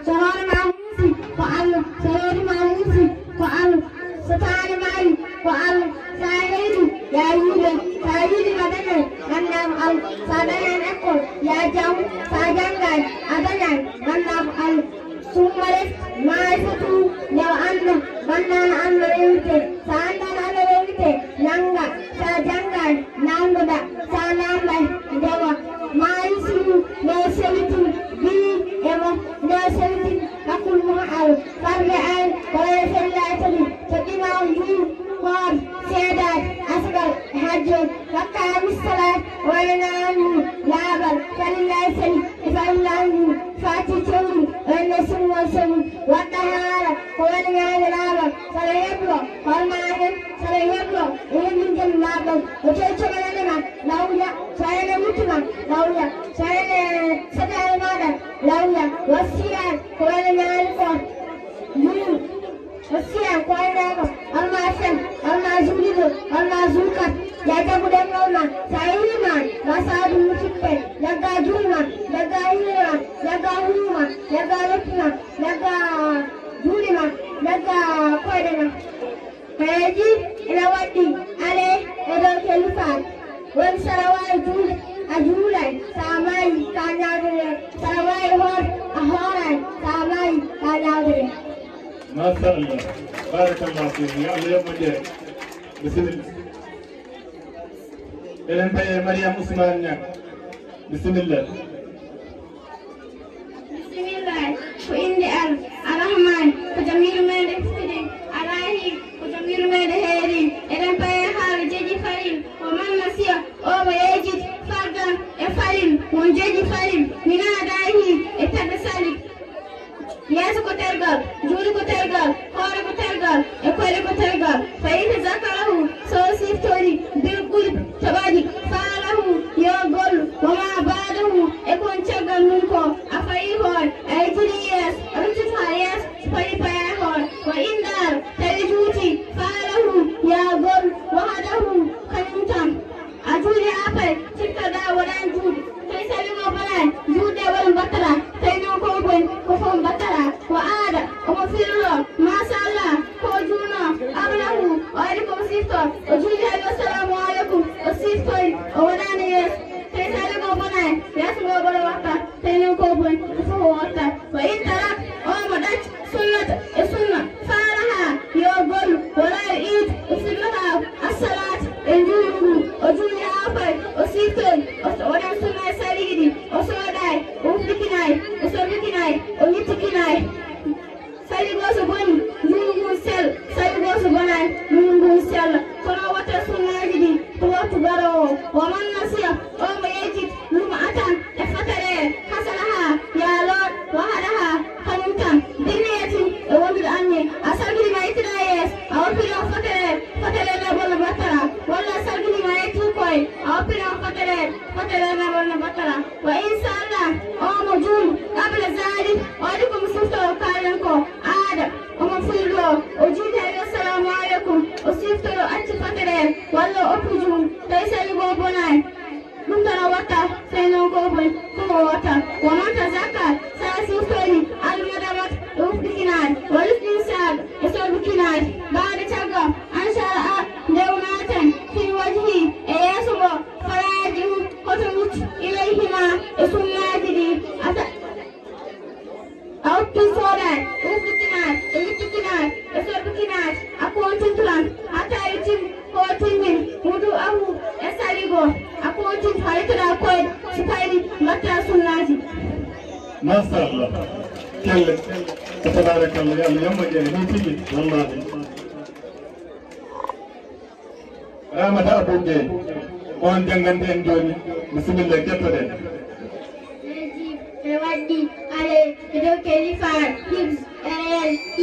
سرار معموسي فعلم سرار معموسي فعلم ستار معي وعلم سايري يا يوبي سايري مدني منام al sadana ekol ya jam sajangan adanya manam al sumare maifatu ya anna manna rewte sandana rewte nanga sajangan nangoda sanamba dewa maisu no seliti bi emo no seliti akul mu'al farga al wala sallatali tadima yu قال سيدات أسبر حجون وقام الصلاة وننامو لابل فلله سلي فلله فاتي تولي ونسل وسلي والطهارة وننام لابل سليبلو والمعلم سليبلو ومن جل لابل وتوتر لنا لولا سينا متنا لولا سينا سدع المانا لولا والسيان وننام يولو والسيان وننام المعسل المعزولد المعزوكت يجب دمونا سعيما مساد المشكل لقى جوما لقى هيما لقى هوما لقى لكنا لقى جولما لقى قدنا فيجب إلى ودي عليه إدوك الفان وانسرواي أجولا ساماي كانياغري سرواي هور أهورا ساماي كانياغري ما شاء الله بارك الله فيك يا الله يوم الجاي بسم الله إلى مريم عثمان بسم الله بسم الله وإني الرحمن وجميل ما يفسدين الرحيم وجميل ما يهدين إلى حال جدي فريم ومن نسي كوبون فهوتا وإن ترك أو مدت سنة السنة فارها يقول ولا يعيد وسنها الصلاة الجنوب وجنوب آخر وسيكون وسؤال سنة سريري وسؤال وفلكناي وسؤالكناي ويتكناي سيغوس بني نونغون سل سيغوس بناي نونغون سل كنا وتا سناجدي توات برو ومن نسي أو يجد لمعة افترى حسنها يا لord وهدها خنوتا دنيتي وبد أني أسألني ما يتنايس أو بنا فترى نبل بطرة ولا أسألني ما يتوكوي أو بنا فترى نبل بطرة وإن شاء الله أو مجون قبل ذلك أولكم سفتوا كارنكو آدم ومفيدو وجودها السلام عليكم وسفتوا أتفترى ولا أبجون تيسا يبوبوناي نمتنا وطا سينو كوبل كو وطا ومن تزكى ساسفتوني المدامات وفدكناي والإنسان يسولبكناي بعد تلقى أن شاء الله دوناتا في وجهي إياسبو فراجه قتلت إليهما إسماجدي أو تصوران وفدكناي إلتكناي يسولبكناي أكون تنتلان حتى يتم كوتين ودوءه يساليغو أكون تنتلان كوين سكايري متى سناجي ما شاء الله كلك تبارك الله يوم جاي والله رامة أبو جاي وان جنگن دين جوني بسم الله كتره Waddi ale do kelifar hibs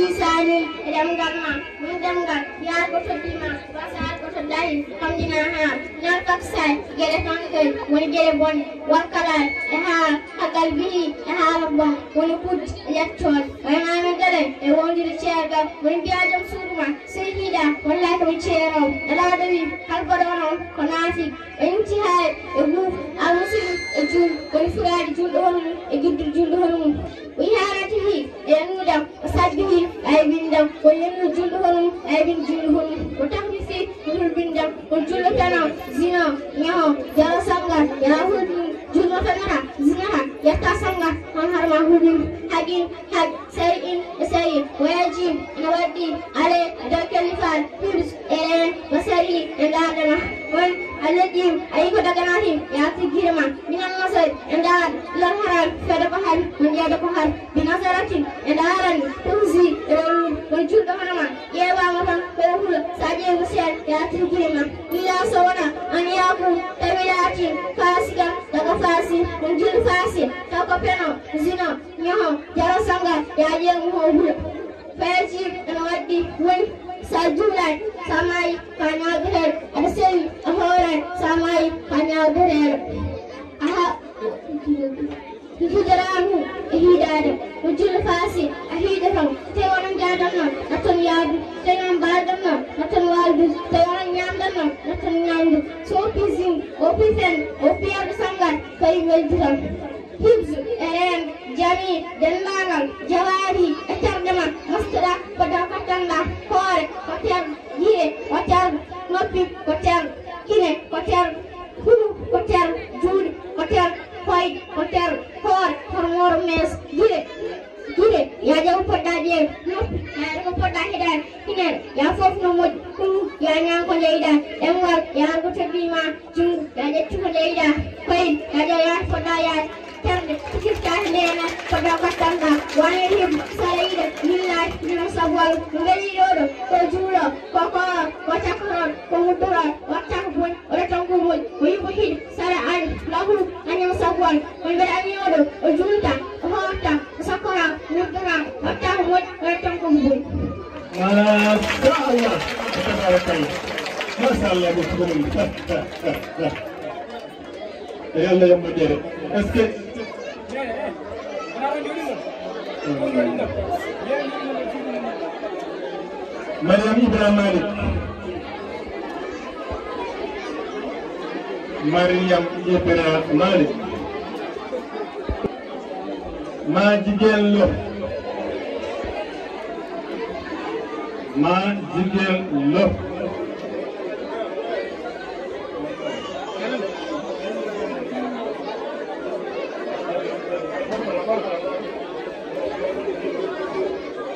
isani damgamma mun damgal ya ko to dima basal ko to dai kamdina ha na taksai gere tanke woni gere bon wakala ha hagalbi ha rabba woni put electron wana men gere e wondi cerga woni biajam suruma sehida wallahi ko cero dala dawi halbodono ko nafi enti hay e bu amusul e jul ko furaadi jul do Egypt Julhum, we had it, Yanudam, Sadhi, I been down, or Yanu Julhum, I been Julhum, what have you say, you will bring down, or Julapana, Zina, Yaho, Yarasanga, Yahoo, Julapana, Zina, Yatasanga, Hanharma Hudin, Hagin, Hag, say in, say, where Jim, Nawadi, Ale, Dakalifan, Hibs, Ellen, Vasari, and Adana, one, I let him, I got a ganahim, Yati Girma, Minan Masai, and Dad, Laharan, Fedapahal, Mundiadapahan, Binazaratin, and Aran, Tuzi, Wajudahana, Yavamahan, Perahula, Sadia Musia, Yati Girma, Mila Sona, Aniaku, Tavilatin, Fasika, Takafasi, Munjul Fasi, Takapeno, Zino, Yaho, Yarasanga, Yadian Hobu, Faji, and Wadi, Win. Sajulan, Samai, Panagher, and Sel, Ahoran, Samai, Panagher. Aha, Hidaramu, Hidad, Ujul Fasi, Ahidam, Tewan Yadana, Natan Yad, Tenan Badana, Natan Waldu, Tewan Yandana, Natan Yandu, Sopizim, Opizen, Opia Sangan, Payvel. Hibs, Eren, Jami, Denmangal, Jawari, Etardama, Mastera, Padakatanga, Kore, Kotel, Ye, Kotel, Nopi, Kotel, Kine, Kotel, Hulu, Kotel, Jud, Kotel, White, Kotel, Kore, Hormormes, Gire, Yaja Upadadi, Nopi, Yaja Kine, Yafof Nomod, Hulu, Yana Koleda, Emwal, Yago Tabima, Jung, Yaja Chukaleda, White, Yaja Fodaya. Kita pada katanga wahib saida nilai ninasawal ngeli rodo kojuro koko wacakron komudura wacakbun oratangubun wibuhid saraan lahu anyasawal memberi rodo ojulta hota sakora mudura wacakbun oratangubun Masyaallah tabarakallah masyaallah betul yalla yamba jere est-ce que Mariam Ibrahim Malik Mariam Ibrahim Malik ma jigéen lo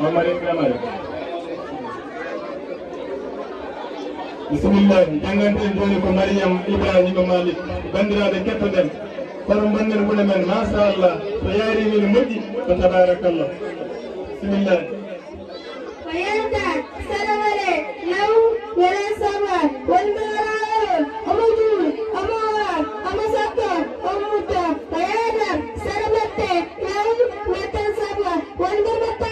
mamare kamare bismillah jangante joni ko Mariam Ibrahima Malik bandiraɓe kettoɗen kono bannen wone men machallah so yaari min moƴƴi ko tabarakallah bismillah ويرجع سلامة لو ولا سما والمرأة أمجول أموار أمسكر أموتا ويرجع سلامة لو متى سما والمرأة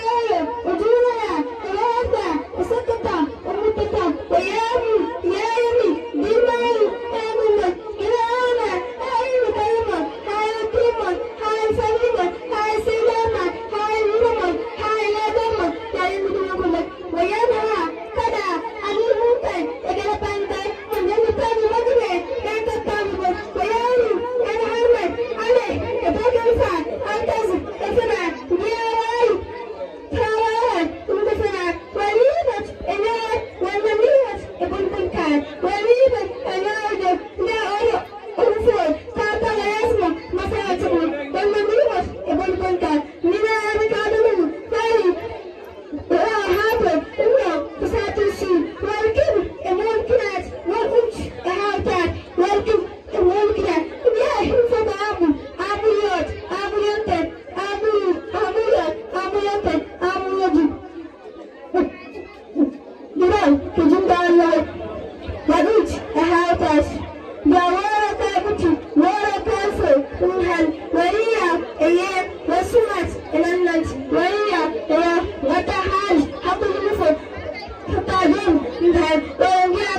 أجولها ويرجع وسكتا أموتا ويامي يامي دماء آمنا إلى أنا أين كلمة هاي كلمة هاي سلمة هاي سلامة هاي نمة هاي لدمة هاي مدمة وينها كذا أبي موتى إذا بنتي من يمتى بمدرة كيف تتعبون وياني أنا هرمت عليه يبقى الفات أنتظ كفنا يا راي تراهن ومكفنا وليبت إنها والمنيت ابن بنكان وليبت إنها لا أرى أنفر كاتا لا يسمع مساعتهم والمنيت ابن بنكان من أمك عدمه فاي هذا إنه فساتوشي والكب الممكنات والأنش إحاطات والكب الممكنات يا حفظ أبويات أبويات أبويات أبويات أبويات جبال كجنب الله ودوج إحاطات جوارة تابتي ورا كافر ونهل ويا إياه وسمات الأنج ويا إياه وتحال حق المفر حتى نهل ويا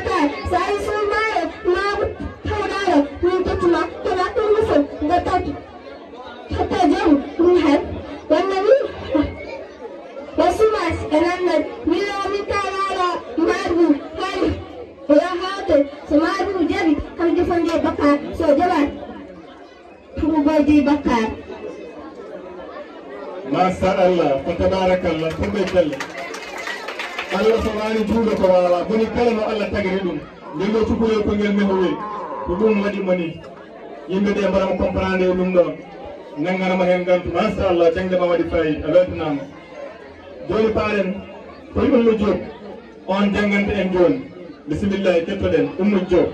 ساي سماية ما تحولها من تطلع طلعت المفر قطعت حتى نهل والنبي وسمات الأنج من تعالى ماربو هاي ويا هذا سماربو جري هم جفن جي بكار سو جبان هم بجي بكار ما شاء الله فتبارك الله تبارك الله سبحانه جود ko wala boni kala no Allah tagiri dum delo tukule ko ngel mehowe ko dum wadi mani yimbe de baram comprendre dum don nangana ma hen gantu ma sha Allah jangde ma wadi fay alantam joni paren ko yimbe job on jangante en joni bismillah kettoden job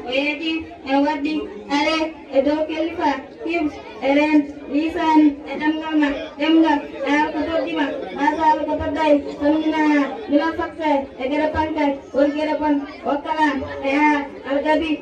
ويجي أودي عليه إدو كلفة كيف إرن لسان إدمغما دمغا كتب ديما مازال كتب داي سمجنا بلا فكسة إجرا بانكا وإجرا بان وكلا الغبي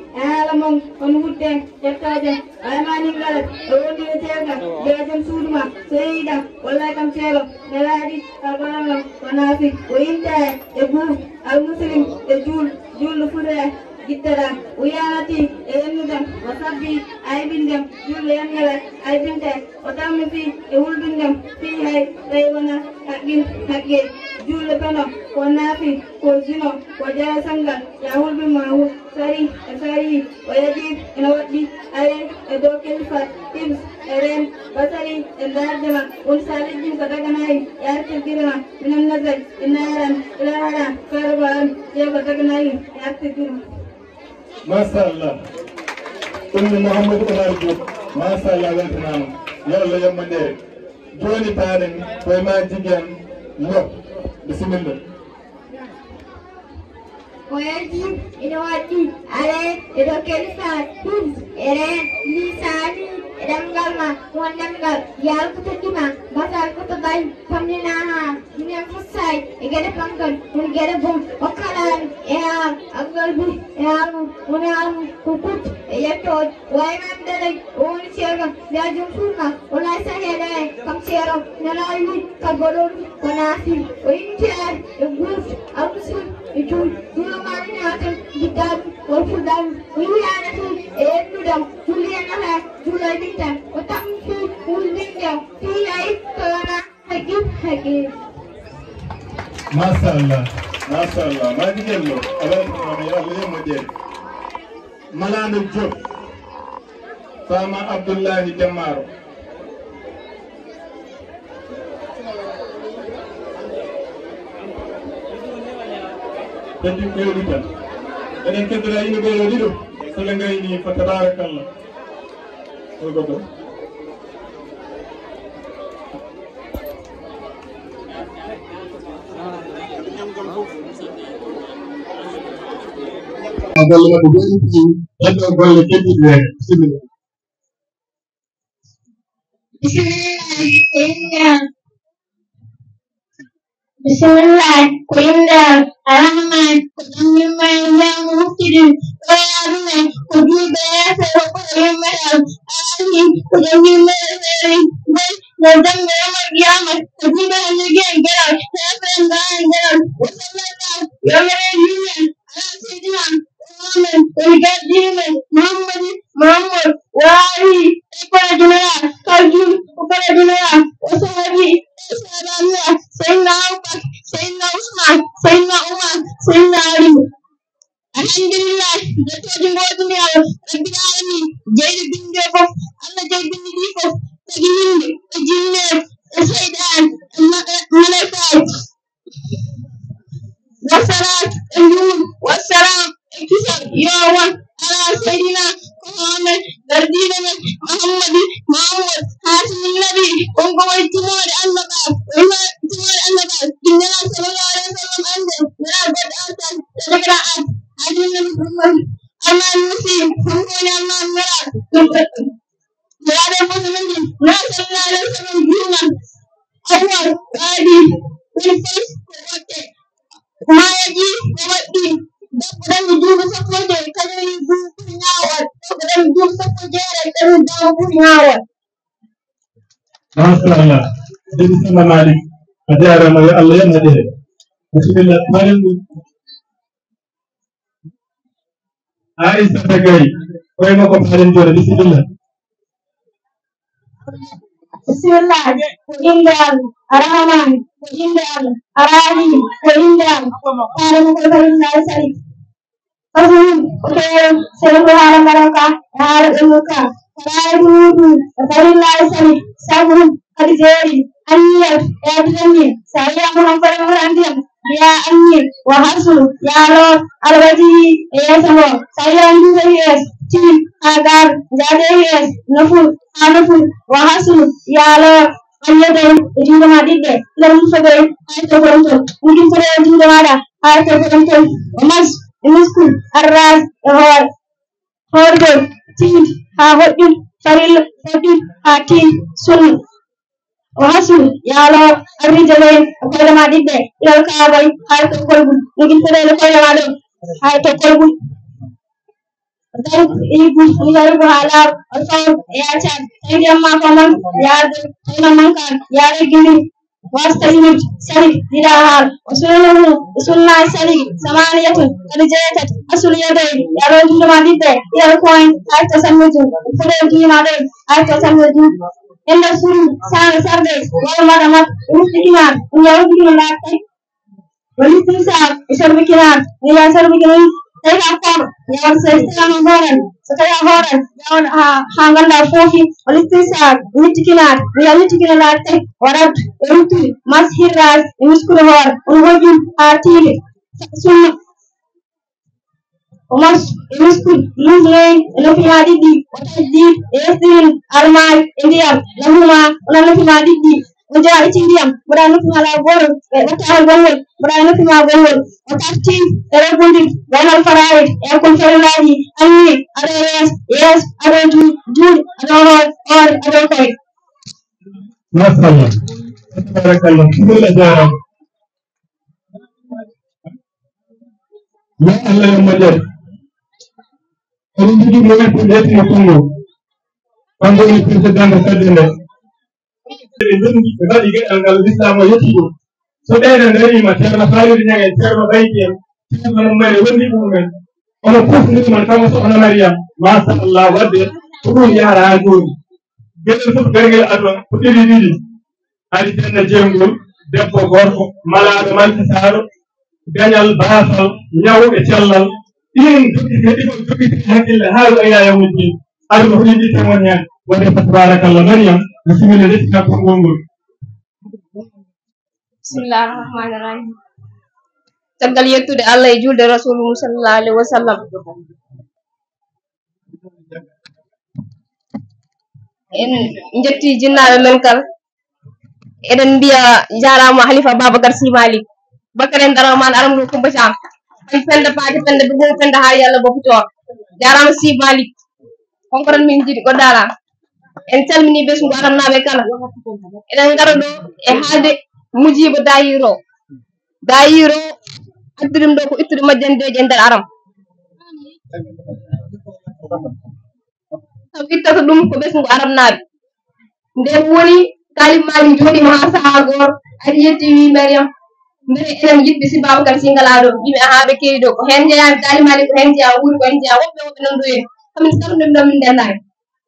لمم ونهوتة جكاجة أماني غلط أودي وتيرغا بيجم سودما سيدا والله كم سيرو نلادي كالبرام ونافي وإنتا يبوف المسلم يجول جول فرع Gitara, Uyanati, Elenudam, Wasabi, Ibindam, Julianella, Ibinda, Otamafi, Eulbindam, Pihai, Raywana, Hagin, Hagin, Julapano, Wanafi, Kozino, Wajara Sanga, Yahulbimahu, Sari, Asari, Wayajib, Inawati, Aren, Edokelfa, Tips, Eren, Basari, and Dardama, Unsalijin Kataganai, Yarkirana, Minanazak, Inaran, Ilara, Karavan, Yabataganai, Yarkirana. ما شاء الله محمد أرجو ما شاء الله welcome يلا يوم مدير جوني تارين وما جيجان لو بسم الله ويجب إنواتي عليه إذا كلفة تبز إرين لساني إدمغلما وندمغل يالكتدما بطال كتداي فمناها من الفصاي إجادة بانكل ونجادة بوم وكالان إيال أقلبي إيالو ونيالو كوكوت يكتود وإمام دلي ونسيرغم بيجم سورما ولا سهيداي كم سيرو نلايوي كالبولون ونافي وإنتيار يقوف المسلم يجول يلوماني ناتل جدام والفدام ويانتي إيدودام جوليانها جولاي بنتا وتمشي والبنتا في أي كلام حكيم ما شاء الله ما شاء الله ما تجلو أبدا يا الله مدير ملان الجوب فاما عبد الله جمارو تجيب كيلو إذا كنت رأينا بيروديو سلنجايني فتبارك الله Bismillah, Kuinda, Rahman, Kudumima, Mufidin, Koyarume, Kuduba, Kudumeram, Ali, Kudumima, Nadam, Yama, Kuduba, again, get out, Heaven, get out, Yamara Union, Alasidina, Woman, Demon, Muhammad, Wari, Equaduna, Kajun, Upaduna, Wasabi, Sayyidina Abubakar, Sayyidina Usman, Sayyidina Umar, Sayyidina Ali. Alhamdulillah, jottoji godumi Allah, rabbil alamin, jeyde binde fof, Allah jeyde bindi fof, tagi yimɓe, e jinne, e seyɗan, e malaikaji. Wassalat, e njulum, wassalam, e kisal, yo won, ala Sayyidina Muhammad, gardine men, Muhammad, hatimin nabi, on ko way timode annabal, timode annabal, innala sallallahu alaihi wasallam ande, nala god antan, tadakara an, hatimin nabi Muhammad, aman muslim, hunkoni aman mera, mera fosumendi, nala sallallahu alaihi wasallam juman, awwal, wadi, wani fes, ko watte, mayaji, ko waddi, dabbaɗan duuɓi sappo joyi kañum ɓuri ñaawal dabbaɗan duuɓi sappo jeeɗiɗi kañum dama ɓuri ñaawal. Mashallah, jadi sama Malik, ada ramai Allah yang ada. Bismillah, kemarin Aisyah Tagai, kau mau kemarin juara Bismillah. Bismillah, Kuindal, Ar-Rahman, Kuindal, Ar-Rahim, Kuindal, Karim Kuindal Sari. Azul, Kuindal, Selalu Haram Baraka, Haram Imuka, Karim Kuindal Sari, Sabun, Adizeri, Aniyat, Yadrimi, Saya Muhammad Muhammad, Ya Anir, Wahasul, Ya Lord, Al-Wadi, Yasamo, Saya Andu Yes, Tim, Agar, Jade Yes, Naful, Hanaful, Wahasul, Ya Lord, Ayadan, Jinda Madide, Lamu Fagay, Ayto Koronto, Mungkin Fagay Jinda Mada, Ayto Koronto, Mas, Muskul, Arras, Hordo, Tim, Hahodin, Faril, Fadil, Hatin, Sun, Wahasul, Ya Lord, Arrijale, Akola Madide, Ilal Kabay, Ayto Kolbun, Mungkin Fagay Akola Mado, Ayto Kolbun, Ibu, Ibu Halal, Asal, Ya Chan, Saya Amma Paman, Ya Mankan, Ya Regini, Wasta Imut, Sari, Dirahal, Usulna Sari, Samaniyatun, Kalijatat, Asuliyadai, Ya Rojun Madide, Ya Coin, Ayto Samujun, Fadil Madai, Ayto Samujun, Enda Suru, Sang Sardes, Walmadamat, Rustikinar, Unyarukinar, Walistinsar, Isarbikinar, Nia Sarbikinar, Saya akar, yang saya horan, sekaya horan, yang hanganda fofi, walistinsar, nitikinar, nitikinar tek, warat, rutu, mas hiras, imuskul hor, unwajun, atili, sun, mas imuskul, luzlay, lofiyadidi, watadid, esdin, almal, indiam, lahuma, unalofiyadidi. Menjadi cindiam, berani pengalah bor, bertahan bor, berani pengalah bor, berarti terbunding, banal farai, yang konferen lagi, ani, ada yes, ada jud, ada or, ada kai. Masalah, barakallah, kita jarang. Ya Allah yang majar. Kalau jadi mulai punya tunggu, panggil itu sedang saja. Kembali ke anggal Islam itu. Saudara dari macam Farid yang cerita baiknya, cerita nomor wani bukan. Orang pun itu macam seorang Maryam, Masallah wade, turun ya ragu. Kita tu kerja apa? Putih diri. Hari jana jenggu, depo gorko, malah teman sesar, ganyal bahasa, nyawa kecilal. Ini kita hakil hal yang mungkin. Ada mungkin di semuanya. Wade barakallah Maryam. Bismillahirrahmanirrahim. Caggal yettude Allah e julde Rasulullah sallallahu alaihi wasallam. en jetti jinnaɓe men kala eɗen mbiya jarama Halifa Babacar Sy Malick bakaren daraman aram ɗo Coumba Thiam en pende paade pende ɓe gom pende ha yalla boputor jarama Sy Malick konkoran min jiiɗi goɗɗala en calmini ɓesgu arannaɓe kala eɗen gara ɗo e haalde mujiba dayiro addirim ɗo ko ittude majjandeje nder aram sabu ittata ɗum ko ɓesgu arannaɓe nden woni kalim mali joɗima ha saha goto aɗa yetti wi Mariam mbele enen yiɗɓe si Babacar Sy ngala ɗo yimɓe ha ɓe kewi ɗo ko hen jeeyami kalim mali ko hen jeeya wuuri ko hen jeeya woɓɓe nan ɗo en kamin sarɗum ɗo min ndendaki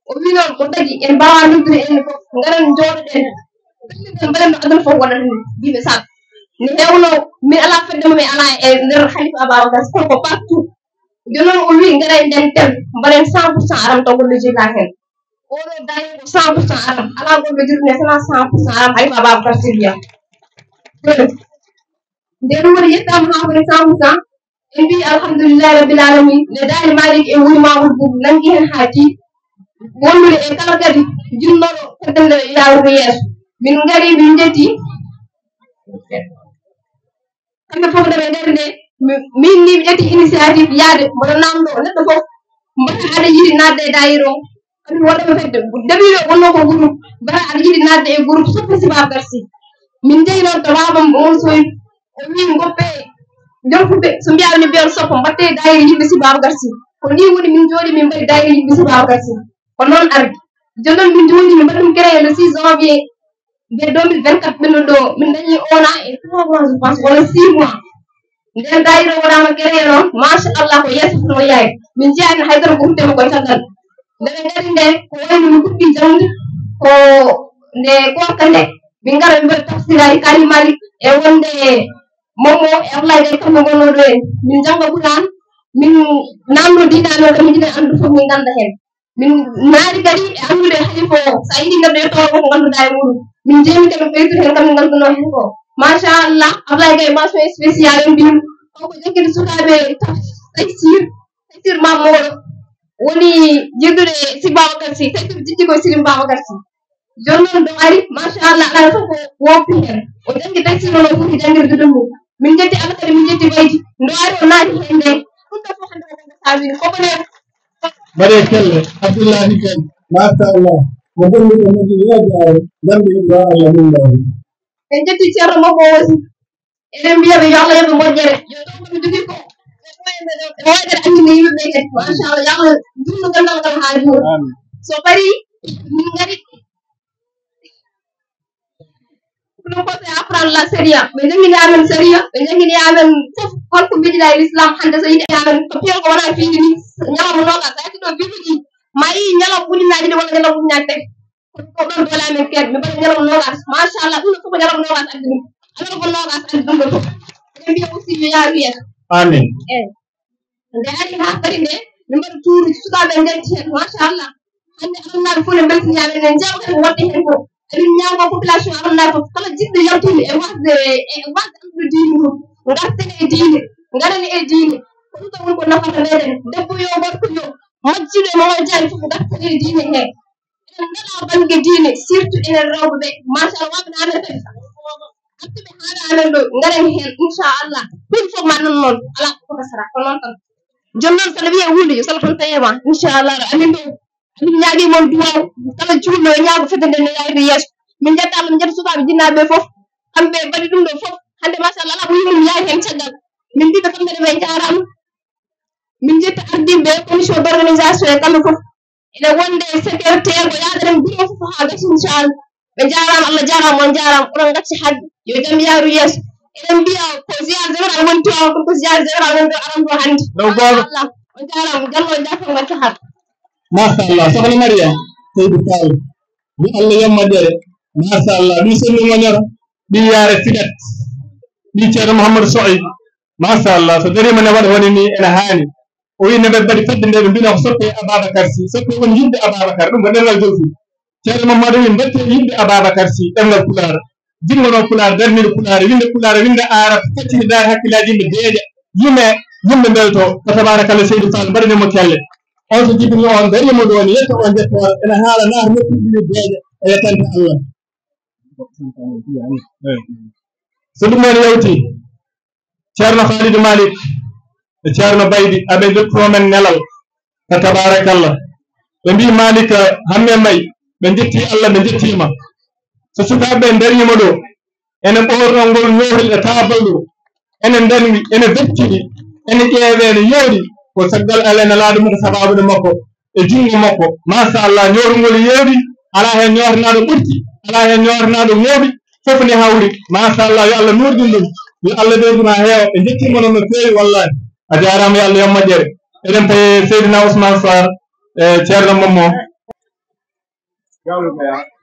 o wi noon ko tagui en mbawa noddude enne foof garen jooɗoɗen mbaɗen no aduna foof waɗata ni yimɓe sal ne hewno min ala feddemo mi ala e nder Halifa Babacar Sy kono ko partout joni noon o wi garen nden tel mbaɗen 100% aram taw goɗɗo jeeya hen oɗo dañi ko 100% aram ala goɗɗo jirne sona 100% aram Halifa Babacar Sy wiya nde ɗum woni yettama ha woni 100% en mbi alhamdulillahi rabbil alamin ne daani Malick e wuri Mamoudou Boubou nangi hen ha tii wonnude e kala kadi jinnoɗo feddende yawrude yeeso min gari min jetti kamɓe fof ndeɓe nder nde min ni mi ƴetti initiative yaade mboɗo namdo neɗɗo fof mbata aɗa yiɗi nadde e dayiro kamin woɗɗoɓe fedde début o wonno ko groupe mbata aɗa yiɗi nadde e groupe soppi si Babacar Sy min jeeyi noon to babam on soyi o wi goppe jonfuɓe so mbiyami mbiyon soppo mbatte dayiro yimɓe si Babacar Sy ko ni woni min jooɗi min mbaɗi dayiro yimɓe si Babacar Sy ko noon ardi joni noon min joni min mbaɗi ɗum créé le 6 janvier de 2024 ɓenno ɗo min dañi 1 an et 3 mois je pense wala 6 mois nden dayiro waɗama créé noon machallah ko yesso no yaye min jeyani haydara ko huddema koye caggal ndeɓe gari nde ko wayno min puɗɗi jangde ko nde gorka nde min gara min mbaɗi tafsiraji Kalim Malick e wonde momo e Ablaye Gaye kamɓe gonnoɗo en min jangga Qur'an min namdo dinaɓe o min jiɗen andude fof min ganda hen min naari kadi e andude Halifa o sa yiɗi gaddo yettowo ko ganduɗa e muɗum min jeemi kadi ɓeydude hen kam min ganduno hen ko machallah Ablaye Gaye mention spécial en mbimi o ko jakkide sukaɓe taysir mamoɗo woni jirdude si Babacar Sy taysir jiddi koye Sirim Babacar Sy joni noon ɗo ari machallah ala fof ko woppi hen o jangi taysir ono foti jangirde ɗum ni min jetti Allah kadi min jetti baydi ndo ari o naati hen nde ɗum ɗo fof hande o ganda sawini kobone mbaɗe kelle Abdoullahi Kane machallah mo gonmi ko moƴƴi yeejaare dambe ɗo Allah min mbawi en jetti ceerno makko aussi eɗen mbiyaɓe yo Allah yoɓe moƴƴere yo ɗo komi jogui ko e woydere andinde yimɓeɓe kadi machallah yo Allah junno gandal ngal ha juura so ɓari min gari ɗum ko c'est apprendre la séria ɓe jangini amen séria ɓe jangini amen fof holko mbiɗiɗa e l'islam hande so yiɗi amen ko piyon ko wona fiide ni ñalawma nogas sa yetti ɗo biɗuɗi ma yi ñalawma ujunnaji ɗi walla ñalawma ujunnaji tati ko ɗon dole amen keeɗe mi mbaɗa ñalawma nogas machallah ɗum ɗo fof ko ñalawma nogas addi ɗum alano ko nogas addi ɗum ɗo fof eɗen mbiya aussi yo yaaru yeeso amin eyi nde ari ha kadi nde mi mbaɗa tuuruji sukaɓe jenti hen machallah hande arannaɓe fof ne beltini amen en jaɓa kadi ko waɗɗi hen ko emin ñaago population arannaɓe fof kala jiɗɗo yaltude e wasde andude diine mum garten e diine garani e diine ko ɗum ɗo woni ko nafata meɗen debbo yo gorko yo majjiɗo e Mama Diagne fof garten e diine he enen ngala banggue diine surtout enen rewɓeɓe machallah waɓe amen kadi hattuɓe haala amen ɗo garen hen inchallah hunde fof ma nan noon ala ko kasara ko noon tan joni noon saɗa wiye hunde yo sala tan tawema inchallah amin ɗo min ñaagui moon duwaw kala juulɗo e ñaago fedde nde no yayde yeeso min jetta Allah min jetta sukaɓe jinnaɓe fof kamɓe mbaɗi ɗum ɗo fof hande machallah ala ko yimum yaari hen caggal min mbiɓe kamɓe ɗe ɓe jarama min jetta ardiɓe commission d' organisation e kamɓe fof ene wonde secrétaire ko yaadaren bureau fof ha gasi inchallah ɓe jarama Allah jarama on jarama oɗon gacci hajji yo jaam yaaru yeeso eɗen mbiya ko ziar général woni Tivaouane kono ko ziar général woni ɗo aram ɗo hande machallah on jarama jallo e jafo gacci har machallah sokhna Mariam Seydou Fall mi Allah yammadere machallah ɗum senni moñoro ɗi yaare fiɗat ɗi ceerno Mouhamadou Sohayb machallah so darima ne waɗa woni ni ene haani o wi ne ɓe mbaɗi fedde nde ɓe mbino ko soppe Ababacar Sy soppe woni yimɓe Ababacar ɗum ko ɗemngal jolfu ceerno Mamadou wi mbatte yimɓe Ababacar Sy ɗemngal Pulaar jingono Pulaar darnide Pulaar winde Arab faccinde daare hakkillaji yimɓe deeƴa yimɓe belto ko tabarakallah Seydou Fall mbaɗanimo kelle on so jibini on darima ɗo ni yetto on jettoore ene haala naar nokkuɗi beeje e yettante Allah so ɗum en yewti ceerno Khalidou Malick e ceerno Baydi aɓe jottomen nelal ka tabarakallah ɓe mbi Malick hamme may ɓe jetti Allah ɓe jettima so sukaɓe darima ɗo ene ɓornol ngol ñohri e tabal ɗo ene danwi ene bettiɗi ene ƴeewe ene yooɗi ko saggal Allah ene laaɗa mum ko sababude makko e jungo makko machallah ñoorngol yeewɗi ala hen ñootanaɗo ɓurti ala hen ñootanaɗo ŋooɓi fof ne hawri machallah yo Allah nurdin ɗum yo Allah ɓeyduma heewa ɓe jettima noon no feewi wallahi a jarama yo Allah yo moƴƴere eɗen paye Seydina Ousmane Sarr e ceerno Momo